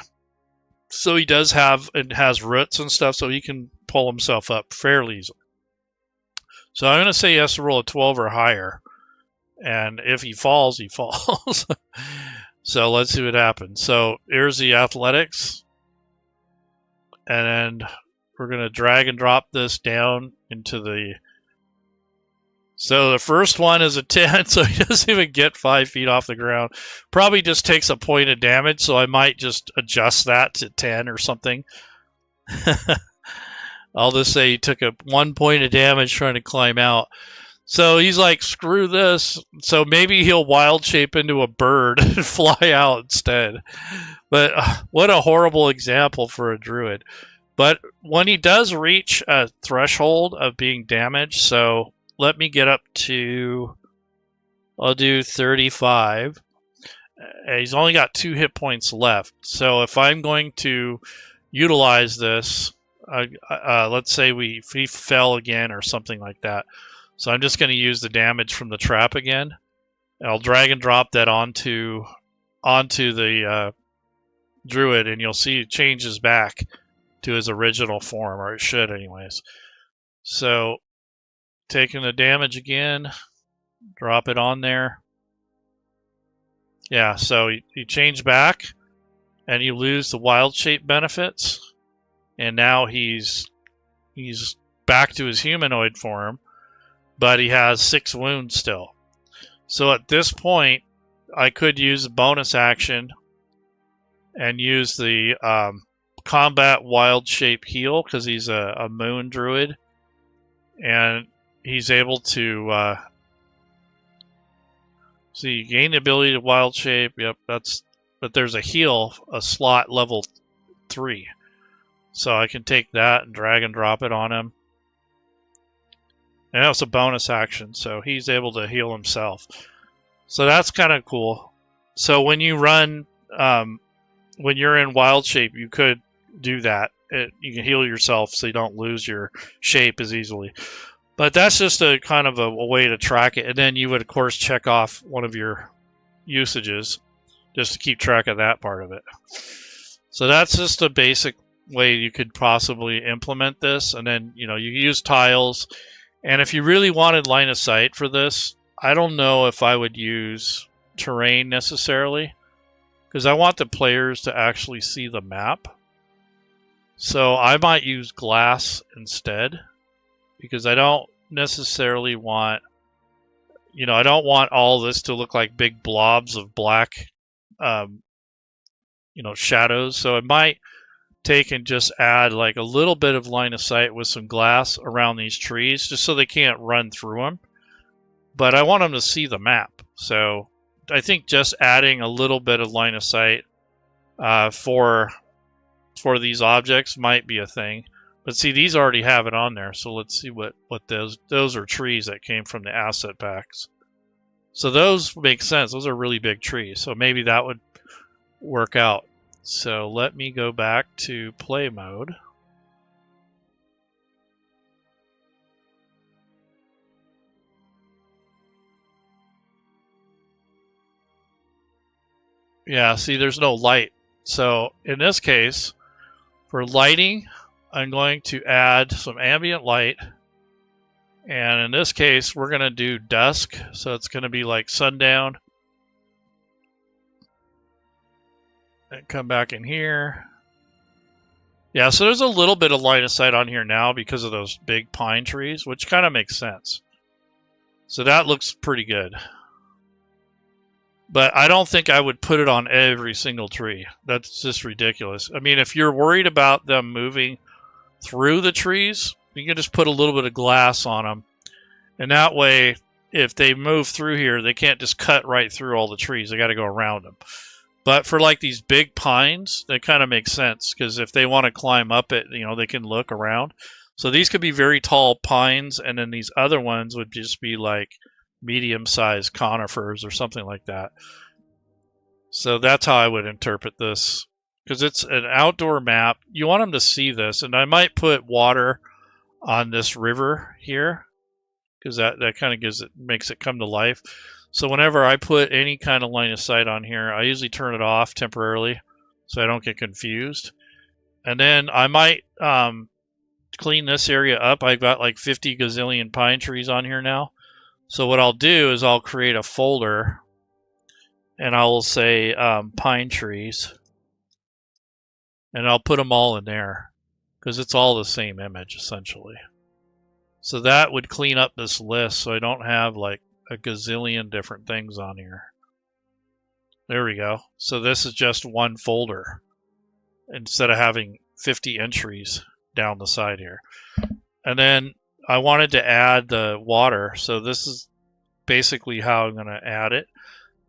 So he has roots and stuff, so he can pull himself up fairly easily. So I'm going to say he has to roll a 12 or higher. And if he falls, he falls. So let's see what happens. So here's the athletics. And then we're going to drag and drop this down into the... So the first one is a 10, so he doesn't even get 5 feet off the ground. Probably just takes a point of damage, so I might just adjust that to 10 or something. I'll just say he took 1 point of damage trying to climb out. So he's like, screw this. So maybe he'll wild shape into a bird and fly out instead. But what a horrible example for a druid. But when he does reach a threshold of being damaged, so... let me get up to, I'll do 35. He's only got 2 hit points left. So if I'm going to utilize this, let's say he fell again or something like that. So I'm just going to use the damage from the trap again. And I'll drag and drop that onto the Druid, and you'll see it changes back to his original form, or it should anyways. So taking the damage again, drop it on there. Yeah, so you change back, and you lose the wild shape benefits, and now he's back to his humanoid form, but he has 6 wounds still. So at this point, I could use a bonus action and use the combat wild shape heal, because he's a moon druid, and he's able to see, you gain the ability to wild shape. Yep, but there's a heal, a slot level 3, so I can take that and drag and drop it on him, and that's a bonus action, so he's able to heal himself. So that's kind of cool. So when you run when you're in wild shape, you could do that. You can heal yourself so you don't lose your shape as easily. But that's just a kind of a way to track it. And then you would, of course, check off one of your usages just to keep track of that part of it. So that's just a basic way you could possibly implement this. And then, you use tiles. And if you really wanted line of sight for this, I don't know if I would use terrain necessarily, because I want the players to actually see the map. So I might use glass instead, because I don't necessarily want, I don't want all this to look like big blobs of black, shadows. So I might take and just add like a little bit of line of sight with some glass around these trees, just so they can't run through them. But I want them to see the map. So I think just adding a little bit of line of sight for these objects might be a thing. But see, these already have it on there, so let's see what those are trees that came from the asset packs. So those make sense. Those are really big trees, so maybe that would work out. So let me go back to play mode. Yeah, see, there's no light. So in this case, for lighting, I'm going to add some ambient light. And in this case, we're going to do dusk. So it's going to be like sundown. And come back in here. Yeah, so there's a little bit of line of sight on here now because of those big pine trees, which kind of makes sense. So that looks pretty good. But I don't think I would put it on every single tree. That's just ridiculous. I mean, if you're worried about them moving through the trees, you can just put a little bit of glass on them. And that way, if they move through here, they can't just cut right through all the trees. They got to go around them. But for like these big pines, that kind of makes sense, because if they want to climb up it, they can look around. So these could be very tall pines, and then these other ones would just be like medium-sized conifers or something like that. So that's how I would interpret this, because it's an outdoor map. You want them to see this, and I might put water on this river here, because that kind of makes it come to life. So whenever I put any kind of line of sight on here, I usually turn it off temporarily so I don't get confused. And then I might clean this area up. I've got like 50 gazillion pine trees on here now. So what I'll do is I'll create a folder, and I will say pine trees, and I'll put them all in there, because it's all the same image essentially. So that would clean up this list, so I don't have like a gazillion different things on here. There we go. So this is just one folder instead of having 50 entries down the side here. And then I wanted to add the water, so this is basically how I'm going to add it.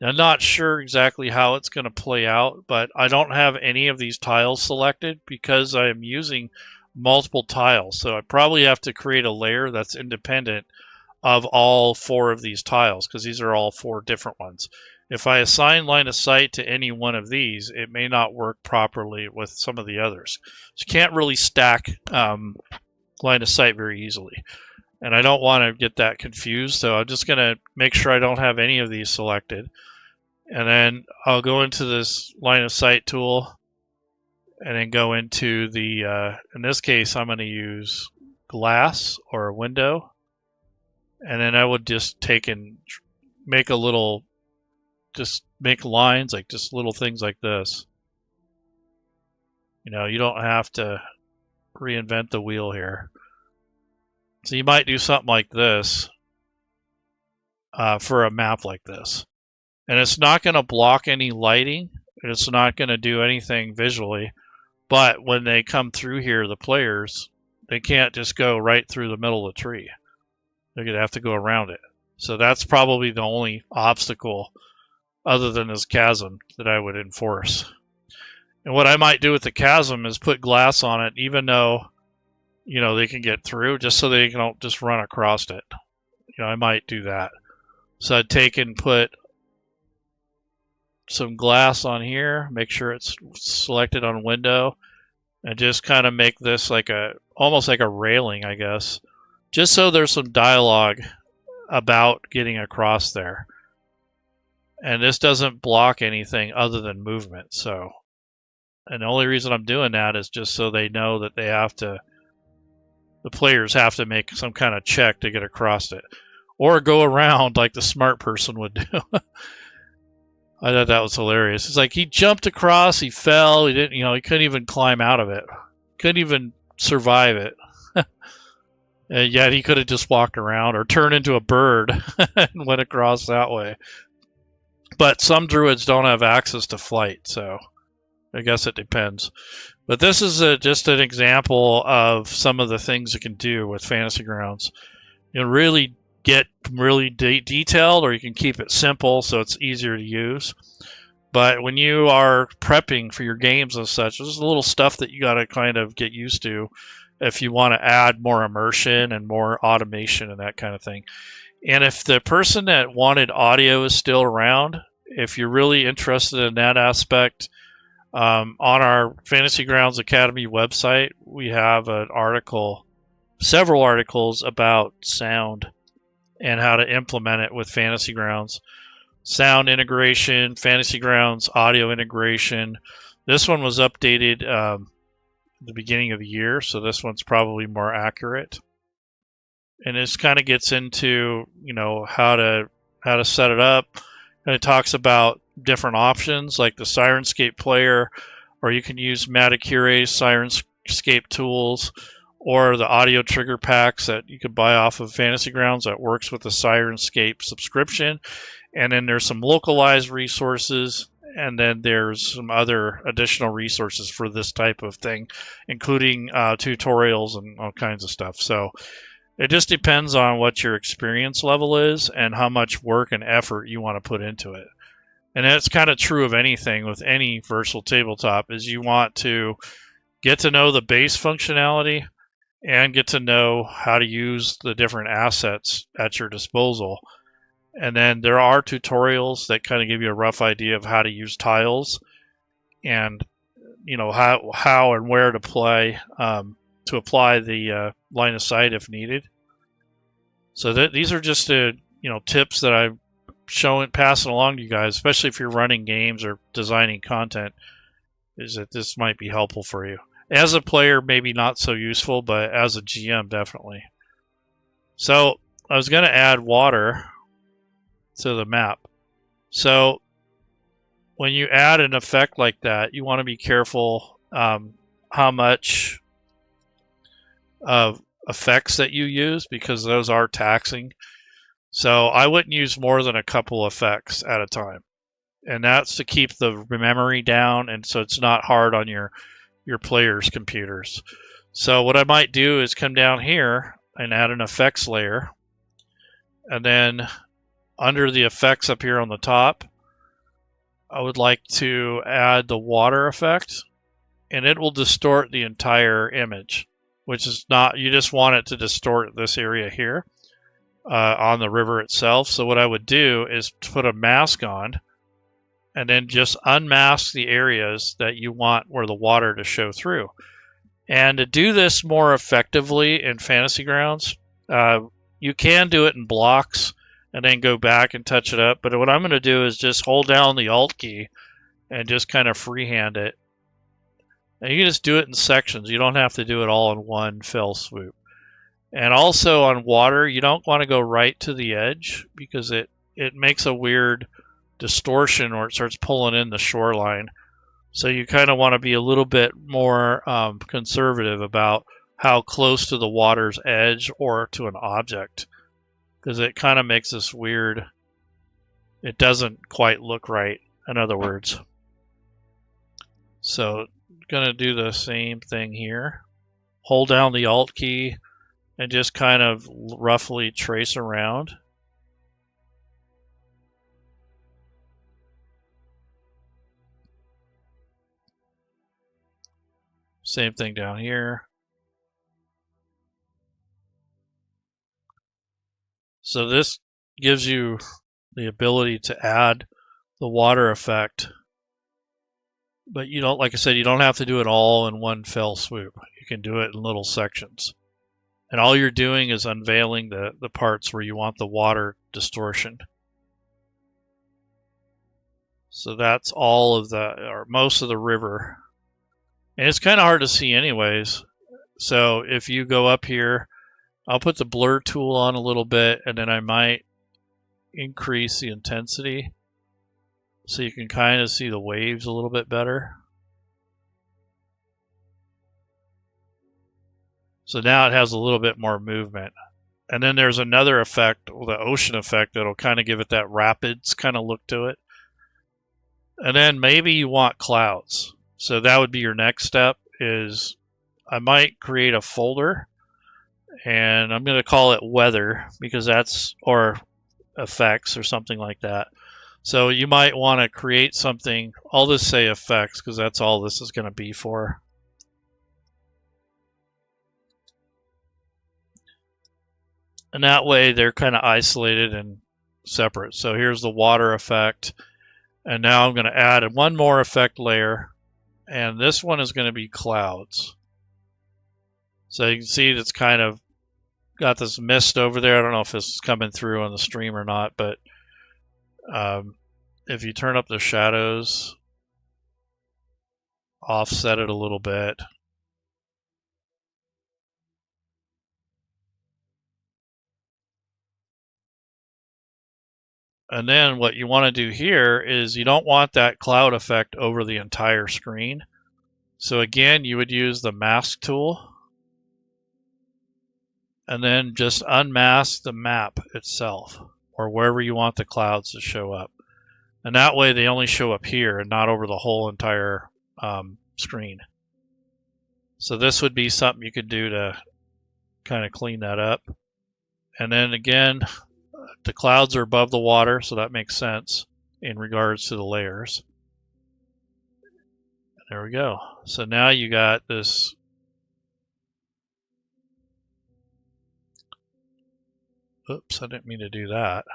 I'm not sure exactly how it's going to play out, but I don't have any of these tiles selected because I am using multiple tiles. So I probably have to create a layer that's independent of all 4 of these tiles, because these are all 4 different ones. if I assign line of sight to any one of these, it may not work properly with some of the others. So you can't really stack line of sight very easily. And I don't want to get that confused, so I'm just going to make sure I don't have any of these selected. And then I'll go into this line of sight tool and then go into the, in this case, I'm going to use glass or a window. And then I would just take and make a little, just make lines, like just little things like this. You know, you don't have to reinvent the wheel here. So you might do something like this for a map like this. And it's not going to block any lighting. And it's not going to do anything visually. But when they come through here, the players, they can't just go right through the middle of the tree. They're going to have to go around it. So that's probably the only obstacle other than this chasm that I would enforce. And what I might do with the chasm is put glass on it, even though, you know, they can get through, just so they don't just run across it. You know, I might do that. So I'd take and put some glass on here, make sure it's selected on window, and just kind of make this like a, almost like a railing, I guess, just so there's some dialogue about getting across there. And this doesn't block anything other than movement. So, and the only reason I'm doing that is just so they know that they have to, the players have to make some kind of check to get across it, or go around like the smart person would do. I thought that was hilarious. It's like he jumped across, he fell, he didn't, you know, he couldn't even climb out of it, couldn't even survive it. And yet he could have just walked around or turned into a bird and went across that way. But some druids don't have access to flight, so I guess it depends. But this is just an example of some of the things you can do with Fantasy Grounds. You know, really get really detailed, or you can keep it simple so it's easier to use. But when you are prepping for your games and such, there's a little stuff that you got to kind of get used to if you want to add more immersion and more automation and that kind of thing. And if the person that wanted audio is still around, if you're really interested in that aspect, on our Fantasy Grounds Academy website, we have an article, several articles about sound and how to implement it with Fantasy Grounds. Sound integration, Fantasy Grounds audio integration. This one was updated at the beginning of the year, so this one's probably more accurate. And this kind of gets into, you know, how to set it up. And it talks about different options like the Sirenscape player, or you can use Matacure's Sirenscape tools, or the audio trigger packs that you could buy off of Fantasy Grounds that works with the Sirenscape subscription. And then there's some localized resources, and then there's some other additional resources for this type of thing, including tutorials and all kinds of stuff. So it just depends on what your experience level is and how much work and effort you want to put into it. And that's kind of true of anything with any virtual tabletop, is you want to get to know the base functionality and get to know how to use the different assets at your disposal. And then there are tutorials that kind of give you a rough idea of how to use tiles and, you know, how and where to play to apply the line of sight if needed. So these are just you know, tips that I'm passing along to you guys, especially if you're running games or designing content, is that this might be helpful for you. As a player, maybe not so useful, but as a GM, definitely. So I was going to add water to the map. So when you add an effect like that, you want to be careful how much of effects that you use, because those are taxing. So I wouldn't use more than a couple effects at a time, and that's to keep the memory down, and so it's not hard on your players' computers. So what I might do is come down here and add an effects layer, and then under the effects up here on the top, I would like to add the water effect, and it will distort the entire image, which is not, you just want it to distort this area here on the river itself. So what I would do is put a mask on, and then just unmask the areas that you want where the water to show through. And to do this more effectively in Fantasy Grounds, you can do it in blocks and then go back and touch it up. But what I'm going to do is just hold down the Alt key and just kind of freehand it. And you can just do it in sections. You don't have to do it all in one fell swoop. And also on water, you don't want to go right to the edge because it makes a weird distortion or it starts pulling in the shoreline. So you kind of want to be a little bit more conservative about how close to the water's edge or to an object, because it kind of makes this weird, it doesn't quite look right, in other words. So going to do the same thing here. Hold down the Alt key and just kind of roughly trace around. Same thing down here. So this gives you the ability to add the water effect. But you don't, like I said, you don't have to do it all in one fell swoop. You can do it in little sections. And all you're doing is unveiling the parts where you want the water distortion. So that's all of the, or most of the river. And it's kind of hard to see anyways. So if you go up here, I'll put the blur tool on a little bit, and then I might increase the intensity so you can kind of see the waves a little bit better. So now it has a little bit more movement. And then there's another effect, the ocean effect, that'll kind of give it that rapids kind of look to it. And then maybe you want clouds. So that would be your next step, is I might create a folder, and I'm going to call it weather, because that's, or effects or something like that. So you might want to create something, I'll just say effects because that's all this is going to be for. And that way they're kind of isolated and separate. So here's the water effect. And now I'm going to add one more effect layer. And this one is going to be clouds. So you can see it's kind of got this mist over there. I don't know if this is coming through on the stream or not, but if you turn up the shadows, offset it a little bit. And then what you want to do here is you don't want that cloud effect over the entire screen. So again, you would use the mask tool and then just unmask the map itself or wherever you want the clouds to show up. And that way they only show up here and not over the whole entire screen. So this would be something you could do to kind of clean that up. And then again, the clouds are above the water, so that makes sense in regards to the layers. There we go. So now you got this. Oops, I didn't mean to do that.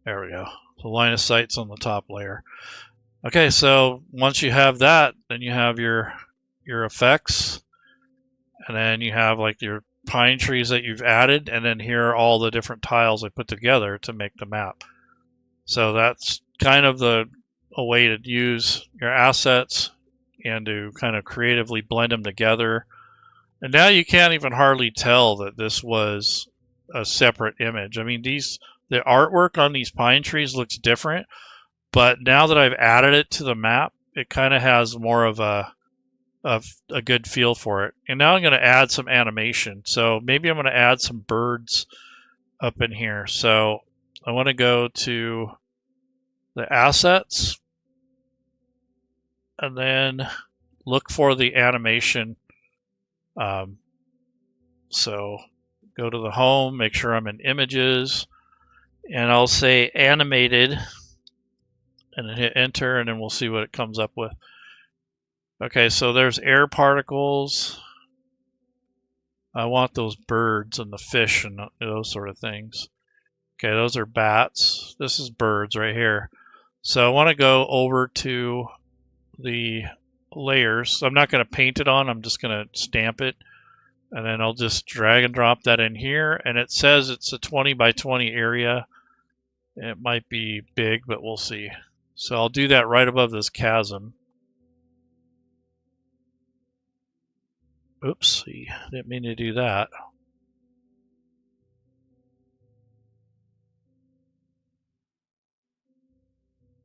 There we go. The line of sight's on the top layer. Okay, so once you have that, then you have your effects, and then you have like your pine trees that you've added, and then here are all the different tiles I put together to make the map. So that's kind of a way to use your assets and to kind of creatively blend them together. And now you can't even hardly tell that this was a separate image. I mean, the artwork on these pine trees looks different, but now that I've added it to the map, it kind of has more of a good feel for it. And now I'm going to add some animation. So maybe I'm going to add some birds up in here. So I want to go to the assets and then look for the animation. So go to the home, make sure I'm in images, and I'll say animated, and then hit enter, and then we'll see what it comes up with. Okay, so there's air particles, I want those birds and the fish and those sort of things. Okay, those are bats. This is birds right here. So I want to go over to the layers. I'm not going to paint it on, I'm just going to stamp it. And then I'll just drag and drop that in here. And it says it's a 20 by 20 area. It might be big, but we'll see. So I'll do that right above this chasm. Oopsie, didn't mean to do that.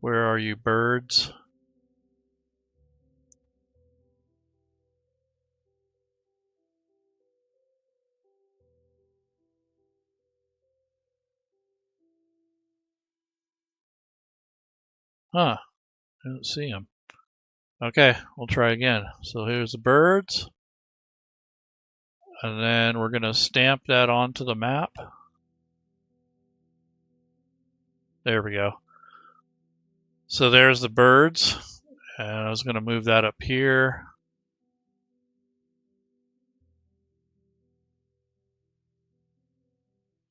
Where are you, birds? Huh, I don't see them. Okay, we'll try again. So here's the birds. And then we're going to stamp that onto the map. There we go. So there's the birds. And I was going to move that up here.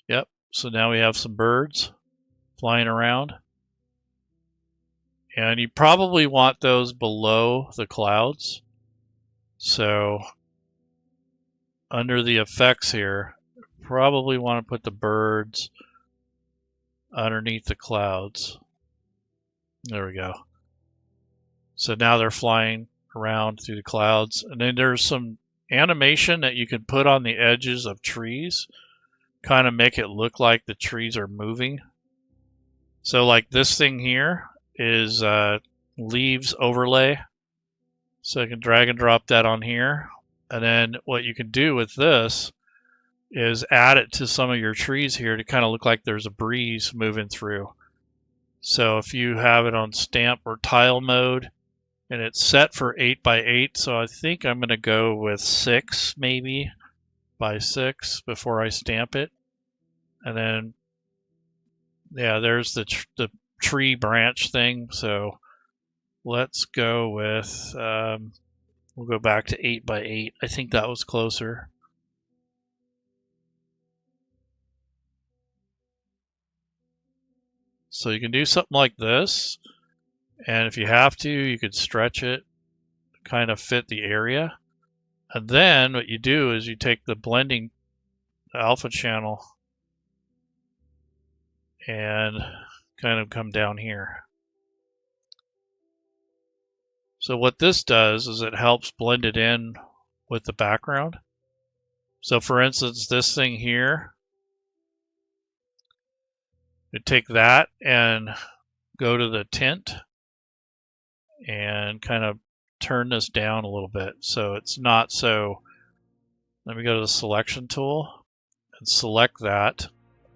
Yep, so now we have some birds flying around. And you probably want those below the clouds. So under the effects here, probably want to put the birds underneath the clouds. There we go. So now they're flying around through the clouds. And then there's some animation that you can put on the edges of trees, kind of make it look like the trees are moving. So like this thing here is leaves overlay. So I can drag and drop that on here. And then what you can do with this is add it to some of your trees here to kind of look like there's a breeze moving through. So if you have it on stamp or tile mode, and it's set for 8 by 8, so I think I'm going to go with 6 maybe by 6 before I stamp it. And then, yeah, there's the tree branch thing. So let's go with, we'll go back to 8 by 8. I think that was closer. So you can do something like this. And if you have to, you could stretch it, kind of fit the area. And then what you do is you take the blending alpha channel and kind of come down here. So what this does is it helps blend it in with the background. So for instance, this thing here, you take that and go to the tint and kind of turn this down a little bit so it's not so. Let me go to the selection tool and select that,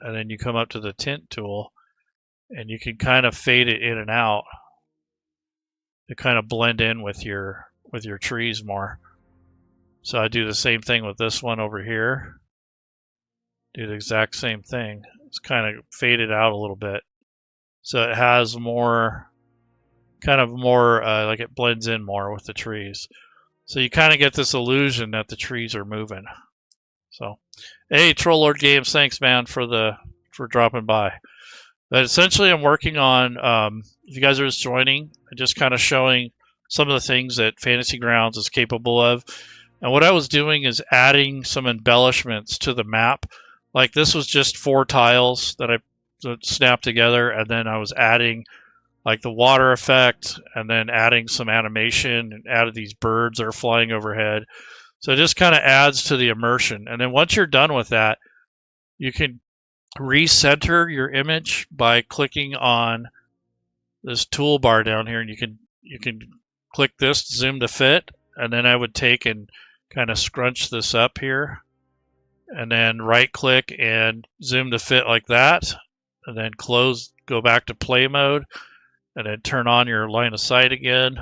and then you come up to the tint tool and you can kind of fade it in and out to kind of blend in with your trees more. So I do the same thing with this one over here. Do the exact same thing. It's kind of faded out a little bit so it has more, kind of more like it blends in more with the trees. So you kind of get this illusion that the trees are moving. So, hey, Troll Lord Games, thanks man for dropping by. But essentially, I'm working on. If you guys are just joining, I'm just kind of showing some of the things that Fantasy Grounds is capable of. And what I was doing is adding some embellishments to the map. Like this was just 4 tiles that I snapped together, and then I was adding like the water effect, and then adding some animation, and added these birds that are flying overhead. So it just kind of adds to the immersion. And then once you're done with that, you can recenter your image by clicking on this toolbar down here, and you can click this, zoom to fit, and then I would take and kind of scrunch this up here, and then right click and zoom to fit like that, and then close, go back to play mode, and then turn on your line of sight again,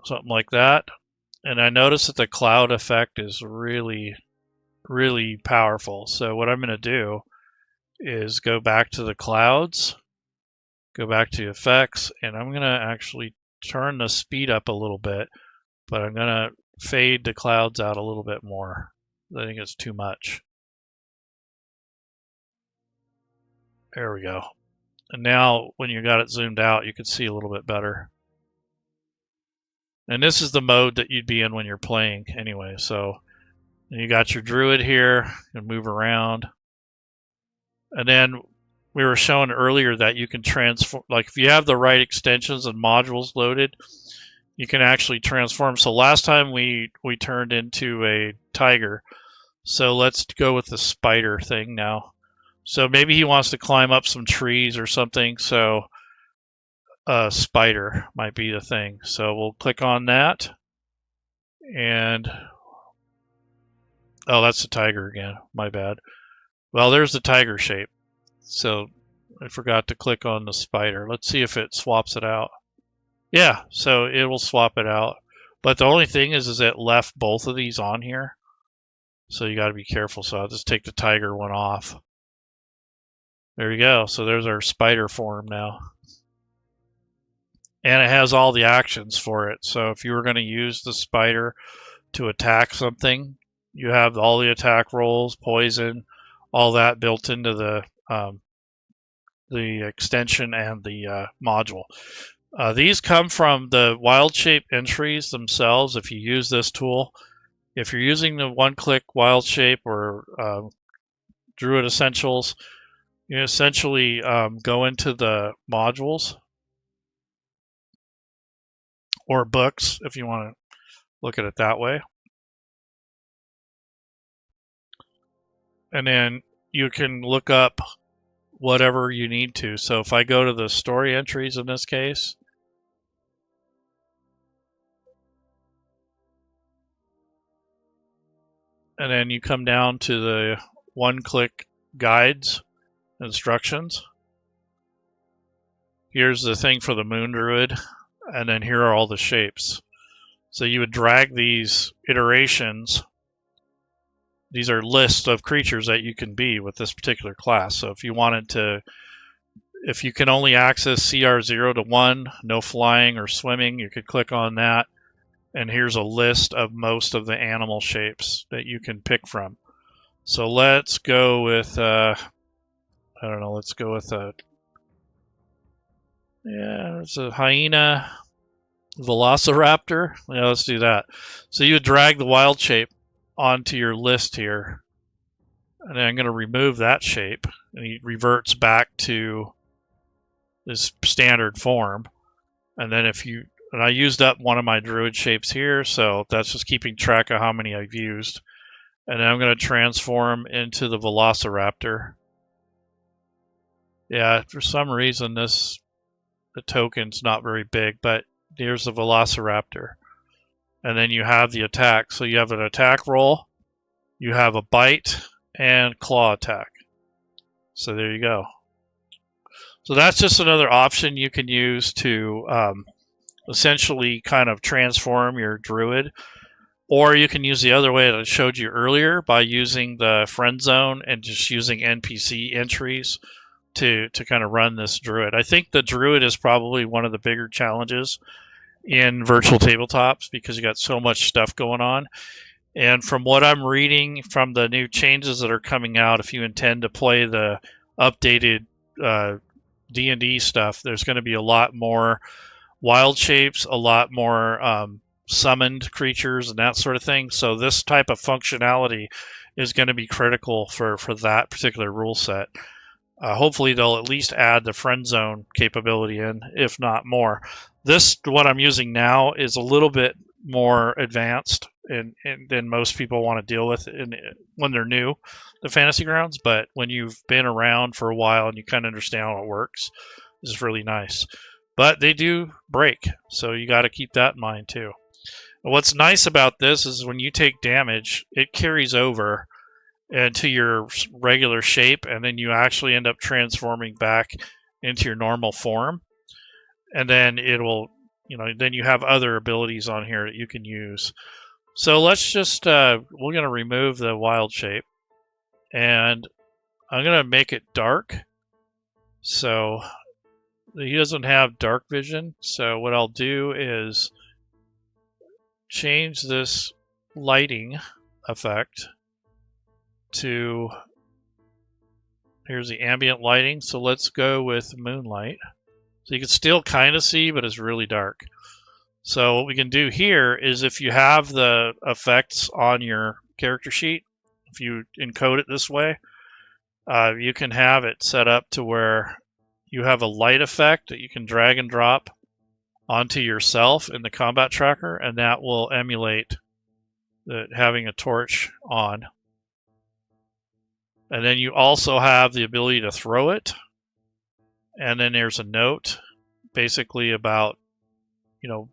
something like that. And I notice that the cloud effect is really, really powerful. So what I'm going to do is go back to the clouds, go back to effects, and I'm going to actually turn the speed up a little bit, but I'm going to fade the clouds out a little bit more. I think it's too much. There we go. And now when you got it zoomed out, you can see a little bit better. And this is the mode that you'd be in when you're playing anyway. So you got your Druid here, and move around. And then we were showing earlier that you can transform, like if you have the right extensions and modules loaded, you can actually transform. So last time we turned into a tiger. So let's go with the spider thing now. So maybe he wants to climb up some trees or something. So spider might be the thing. So we'll click on that. And oh, that's the tiger again. My bad. Well, there's the tiger shape. So I forgot to click on the spider. Let's see if it swaps it out. Yeah, so it will swap it out. But the only thing is it left both of these on here. So you got to be careful. So I'll just take the tiger one off. There you go. So there's our spider form now. And it has all the actions for it. So if you were going to use the spider to attack something, you have all the attack rolls, poison, all that built into the extension and the module. These come from the wild shape entries themselves. If you use this tool, if you're using the one-click wild shape or Druid Essentials, you essentially go into the modules or books if you want to look at it that way. And then you can look up whatever you need to. So if I go to the story entries in this case, and then you come down to the one-click guides, instructions. Here's the thing for the Moon Druid, and then here are all the shapes. So you would drag these iterations. These are lists of creatures that you can be with this particular class. So if you wanted to, if you can only access CR 0 to 1, no flying or swimming, you could click on that. And here's a list of most of the animal shapes that you can pick from. So let's go with, I don't know, let's go with it's a hyena, velociraptor. Yeah, let's do that. So you would drag the wild shape onto your list here. And then I'm going to remove that shape. And he reverts back to this standard form. And then if you, and I used up one of my Druid shapes here, so that's just keeping track of how many I've used. And then I'm going to transform into the velociraptor. Yeah, for some reason the token's not very big, but here's the velociraptor. And then you have the attack. So you have an attack roll, you have a bite, and claw attack. So there you go. So that's just another option you can use to essentially kind of transform your Druid. Or you can use the other way that I showed you earlier by using the friend zone and just using NPC entries to kind of run this Druid. I think the Druid is probably one of the bigger challenges in virtual tabletops because you got so much stuff going on. And from what I'm reading from the new changes that are coming out, if you intend to play the updated D&D stuff, there's going to be a lot more wild shapes, a lot more summoned creatures and that sort of thing. So this type of functionality is going to be critical for that particular rule set. Hopefully they'll at least add the friend zone capability in, if not more. This, what I'm using now, is a little bit more advanced than most people want to deal with when they're new to Fantasy Grounds, but when you've been around for a while and you kind of understand how it works, it's really nice. But they do break, so you got to keep that in mind too. And what's nice about this is when you take damage, it carries over into your regular shape, and then you actually end up transforming back into your normal form. And then it will, then you have other abilities on here that you can use. So let's just, we're going to remove the wild shape, and I'm going to make it dark. So he doesn't have dark vision. So what I'll do is change this lighting effect to, here's the ambient lighting, so let's go with moonlight. So you can still kind of see, but it's really dark. So what we can do here is, if you have the effects on your character sheet, if you encode it this way, you can have it set up to where you have a light effect that you can drag and drop onto yourself in the combat tracker, and that will emulate having a torch on. And then you also have the ability to throw it, and then there's a note basically about, you know,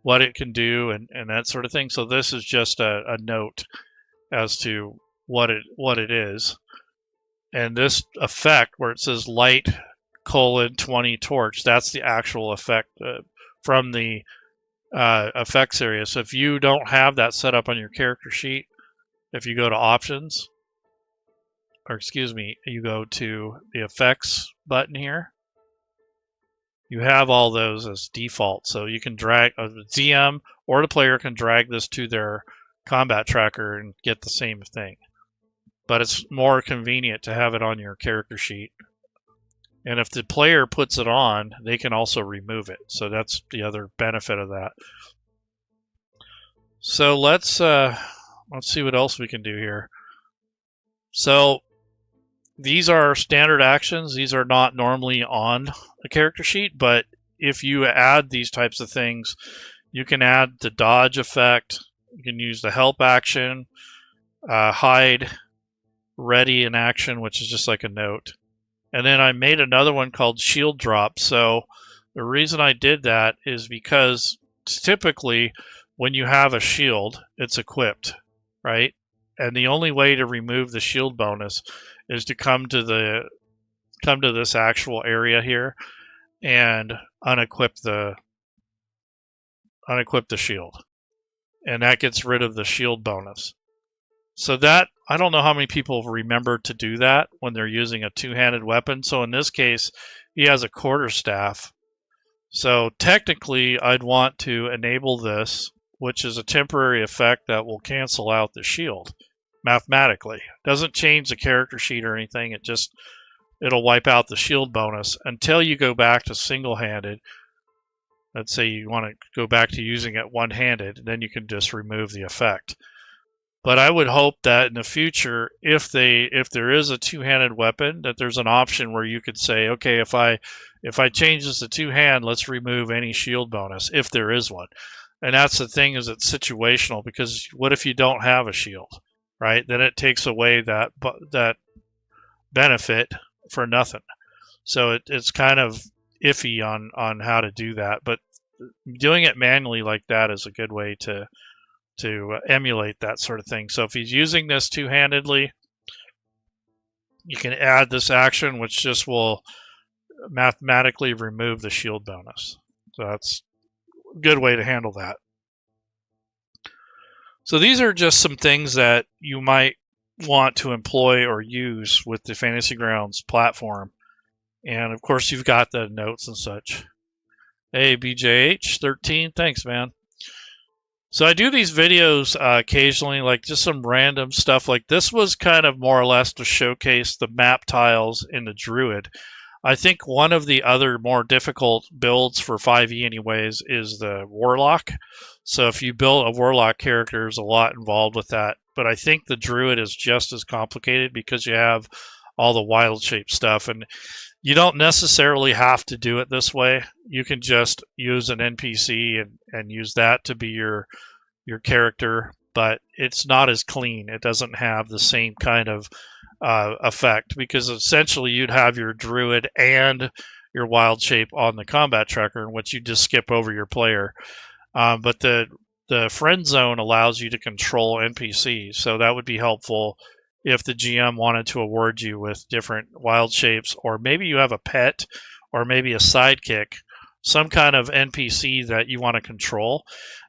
what it can do and that sort of thing. So this is just a note as to what it is. And this effect where it says light :20 torch, that's the actual effect from the effects area. So if you don't have that set up on your character sheet, if you go to options, or excuse me, you go to the effects button here, you have all those as default. So you can drag, the DM or the player can drag this to their combat tracker and get the same thing. But it's more convenient to have it on your character sheet. And if the player puts it on, they can also remove it. So that's the other benefit of that. So let's see what else we can do here. So these are standard actions. These are not normally on a character sheet, but if you add these types of things, you can add the dodge effect. You can use the help action, hide, ready in action, which is just like a note. And then I made another one called shield drop. So the reason I did that is because typically when you have a shield, it's equipped, right? And the only way to remove the shield bonus is to come to this actual area here and unequip the shield. And that gets rid of the shield bonus. So that, I don't know how many people remember to do that when they're using a two-handed weapon. So in this case, he has a quarterstaff. So technically, I'd want to enable this, which is a temporary effect that will cancel out the shield mathematically. Doesn't change the character sheet or anything. It'll wipe out the shield bonus until you go back to single-handed. Let's say you want to go back to using it one-handed, then you can just remove the effect. But I would hope that in the future, if there is a two-handed weapon, that there's an option where you could say, okay, if I change this to two-hand, let's remove any shield bonus, if there is one. And that's the thing, is it's situational, because what if you don't have a shield, right? Then it takes away that benefit for nothing. So it's kind of iffy on how to do that. But doing it manually like that is a good way to emulate that sort of thing. So if he's using this two-handedly, you can add this action, which just will mathematically remove the shield bonus. So that's a good way to handle that. So these are just some things that you might want to employ or use with the Fantasy Grounds platform. And of course, you've got the notes and such. Hey, BJH13, thanks, man. So I do these videos occasionally, like just some random stuff. Like this was kind of more or less to showcase the map tiles in the Druid. I think one of the other more difficult builds for 5e anyways is the Warlock. So if you build a Warlock character, there's a lot involved with that. But I think the Druid is just as complicated because you have all the wild shape stuff. And you don't necessarily have to do it this way. You can just use an NPC and use that to be your character, but it's not as clean. It doesn't have the same kind of effect, because essentially you'd have your Druid and your wild shape on the combat tracker, in which you just skip over your player. But the friend zone allows you to control NPCs, so that would be helpful if the GM wanted to award you with different wild shapes, or maybe you have a pet, or maybe a sidekick, some kind of NPC that you want to control.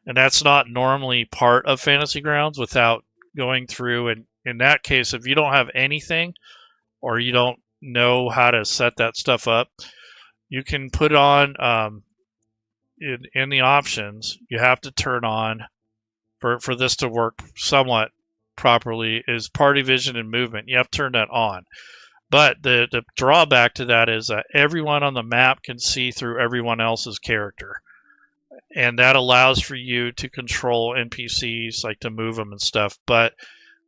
And that's not normally part of Fantasy Grounds without going through. And in that case, if you don't have anything, or you don't know how to set that stuff up, you can put on, in the options, you have to turn on for this to work somewhat properly is party vision and movement. You have to turn that on. But the drawback to that is that everyone on the map can see through everyone else's character. And that allows for you to control NPCs, like to move them and stuff. But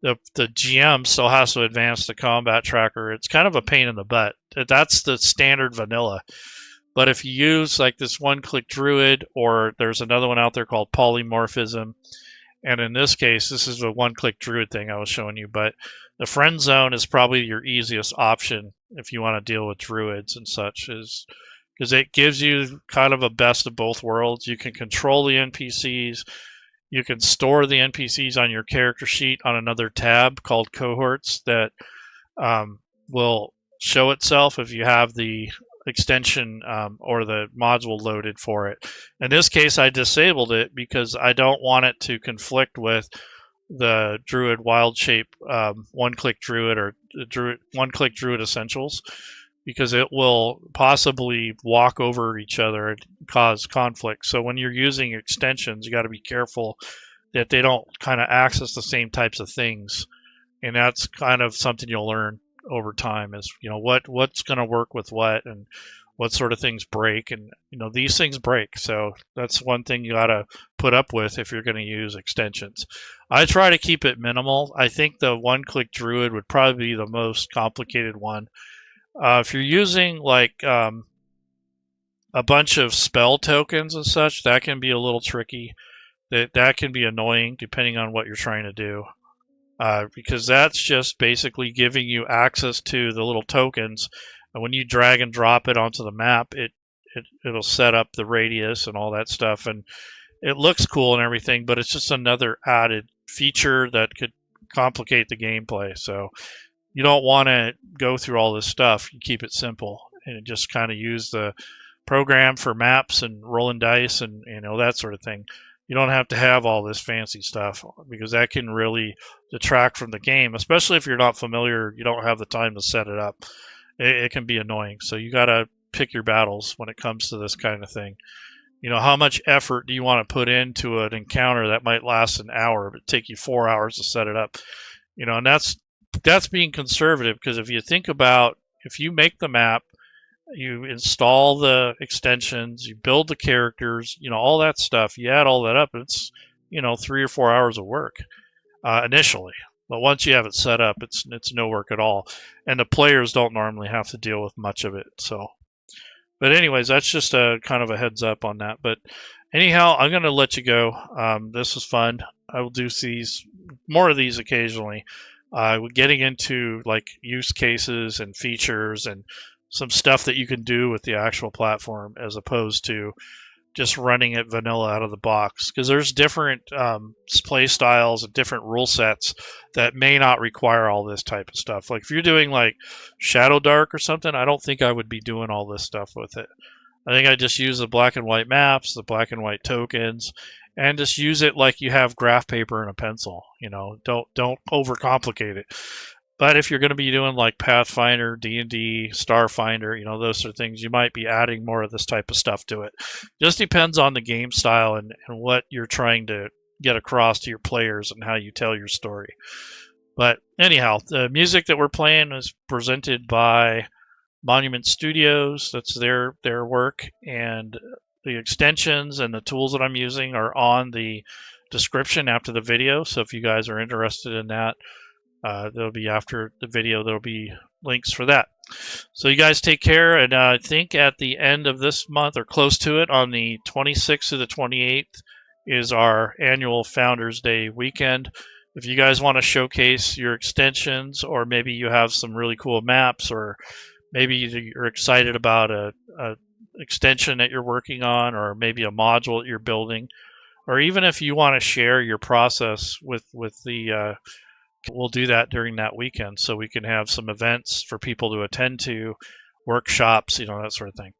the GM still has to advance the combat tracker. It's kind of a pain in the butt. That's the standard vanilla. But if you use like this one-click Druid, or there's another one out there called Polymorphism, and in this case, this is a one-click Druid thing I was showing you, but the friend zone is probably your easiest option if you want to deal with Druids and such, is because it gives you kind of a best of both worlds. You can control the NPCs. You can store the NPCs on your character sheet on another tab called Cohorts that will show itself if you have the extension or the module loaded for it. In this case, I disabled it because I don't want it to conflict with the Druid Wild Shape one-click Druid or one-click Druid Essentials, because it will possibly walk over each other and cause conflict. So when you're using extensions, you got to be careful that they don't kind of access the same types of things. And that's kind of something you'll learn over time, is, you know, what's going to work with what, and what sort of things break. And, you know, these things break. So that's one thing you got to put up with if you're going to use extensions. I try to keep it minimal. I think the one-click Druid would probably be the most complicated one. If you're using like a bunch of spell tokens and such, that can be a little tricky. That can be annoying depending on what you're trying to do. Because that's just basically giving you access to the little tokens. And when you drag and drop it onto the map, it'll set up the radius and all that stuff. And it looks cool and everything, but it's just another added feature that could complicate the gameplay. So you don't want to go through all this stuff. You keep it simple and just kind of use the program for maps and rolling dice and, you know, that sort of thing. You don't have to have all this fancy stuff, because that can really detract from the game, especially if you're not familiar, you don't have the time to set it up. It can be annoying. So you got to pick your battles when it comes to this kind of thing. You know, how much effort do you want to put into an encounter that might last an hour, but take you 4 hours to set it up? You know, and that's being conservative, because if you think about, if you make the map, you install the extensions, you build the characters, you know, all that stuff, you add all that up, it's, you know, 3 or 4 hours of work initially. But once you have it set up, it's no work at all. And the players don't normally have to deal with much of it. So, but anyways, that's just a kind of a heads up on that. But anyhow, I'm going to let you go. This was fun. I will do more of these occasionally. Getting into like use cases and features and some stuff that you can do with the actual platform, as opposed to just running it vanilla out of the box, because there's different play styles and different rule sets that may not require all this type of stuff. Like if you're doing like Shadow Dark or something, I don't think I would be doing all this stuff with it. I think I just use the black and white maps, the black and white tokens, and just use it like you have graph paper and a pencil. You know, don't overcomplicate it. But if you're going to be doing like Pathfinder, D&D, Starfinder, you know, those sort of things, you might be adding more of this type of stuff to it. Just depends on the game style and what you're trying to get across to your players and how you tell your story. But anyhow, the music that we're playing is presented by Monument Studios. That's their work, and the extensions and the tools that I'm using are on the description after the video. So if you guys are interested in that, there'll be, after the video, there'll be links for that. So you guys take care, and I think at the end of this month, or close to it, on the 26th to the 28th, is our annual Founders Day weekend. If you guys want to showcase your extensions, or maybe you have some really cool maps, or maybe you're excited about a extension that you're working on, or maybe a module that you're building, or even if you want to share your process with the we'll do that during that weekend, so we can have some events for people to attend to, workshops, you know, that sort of thing.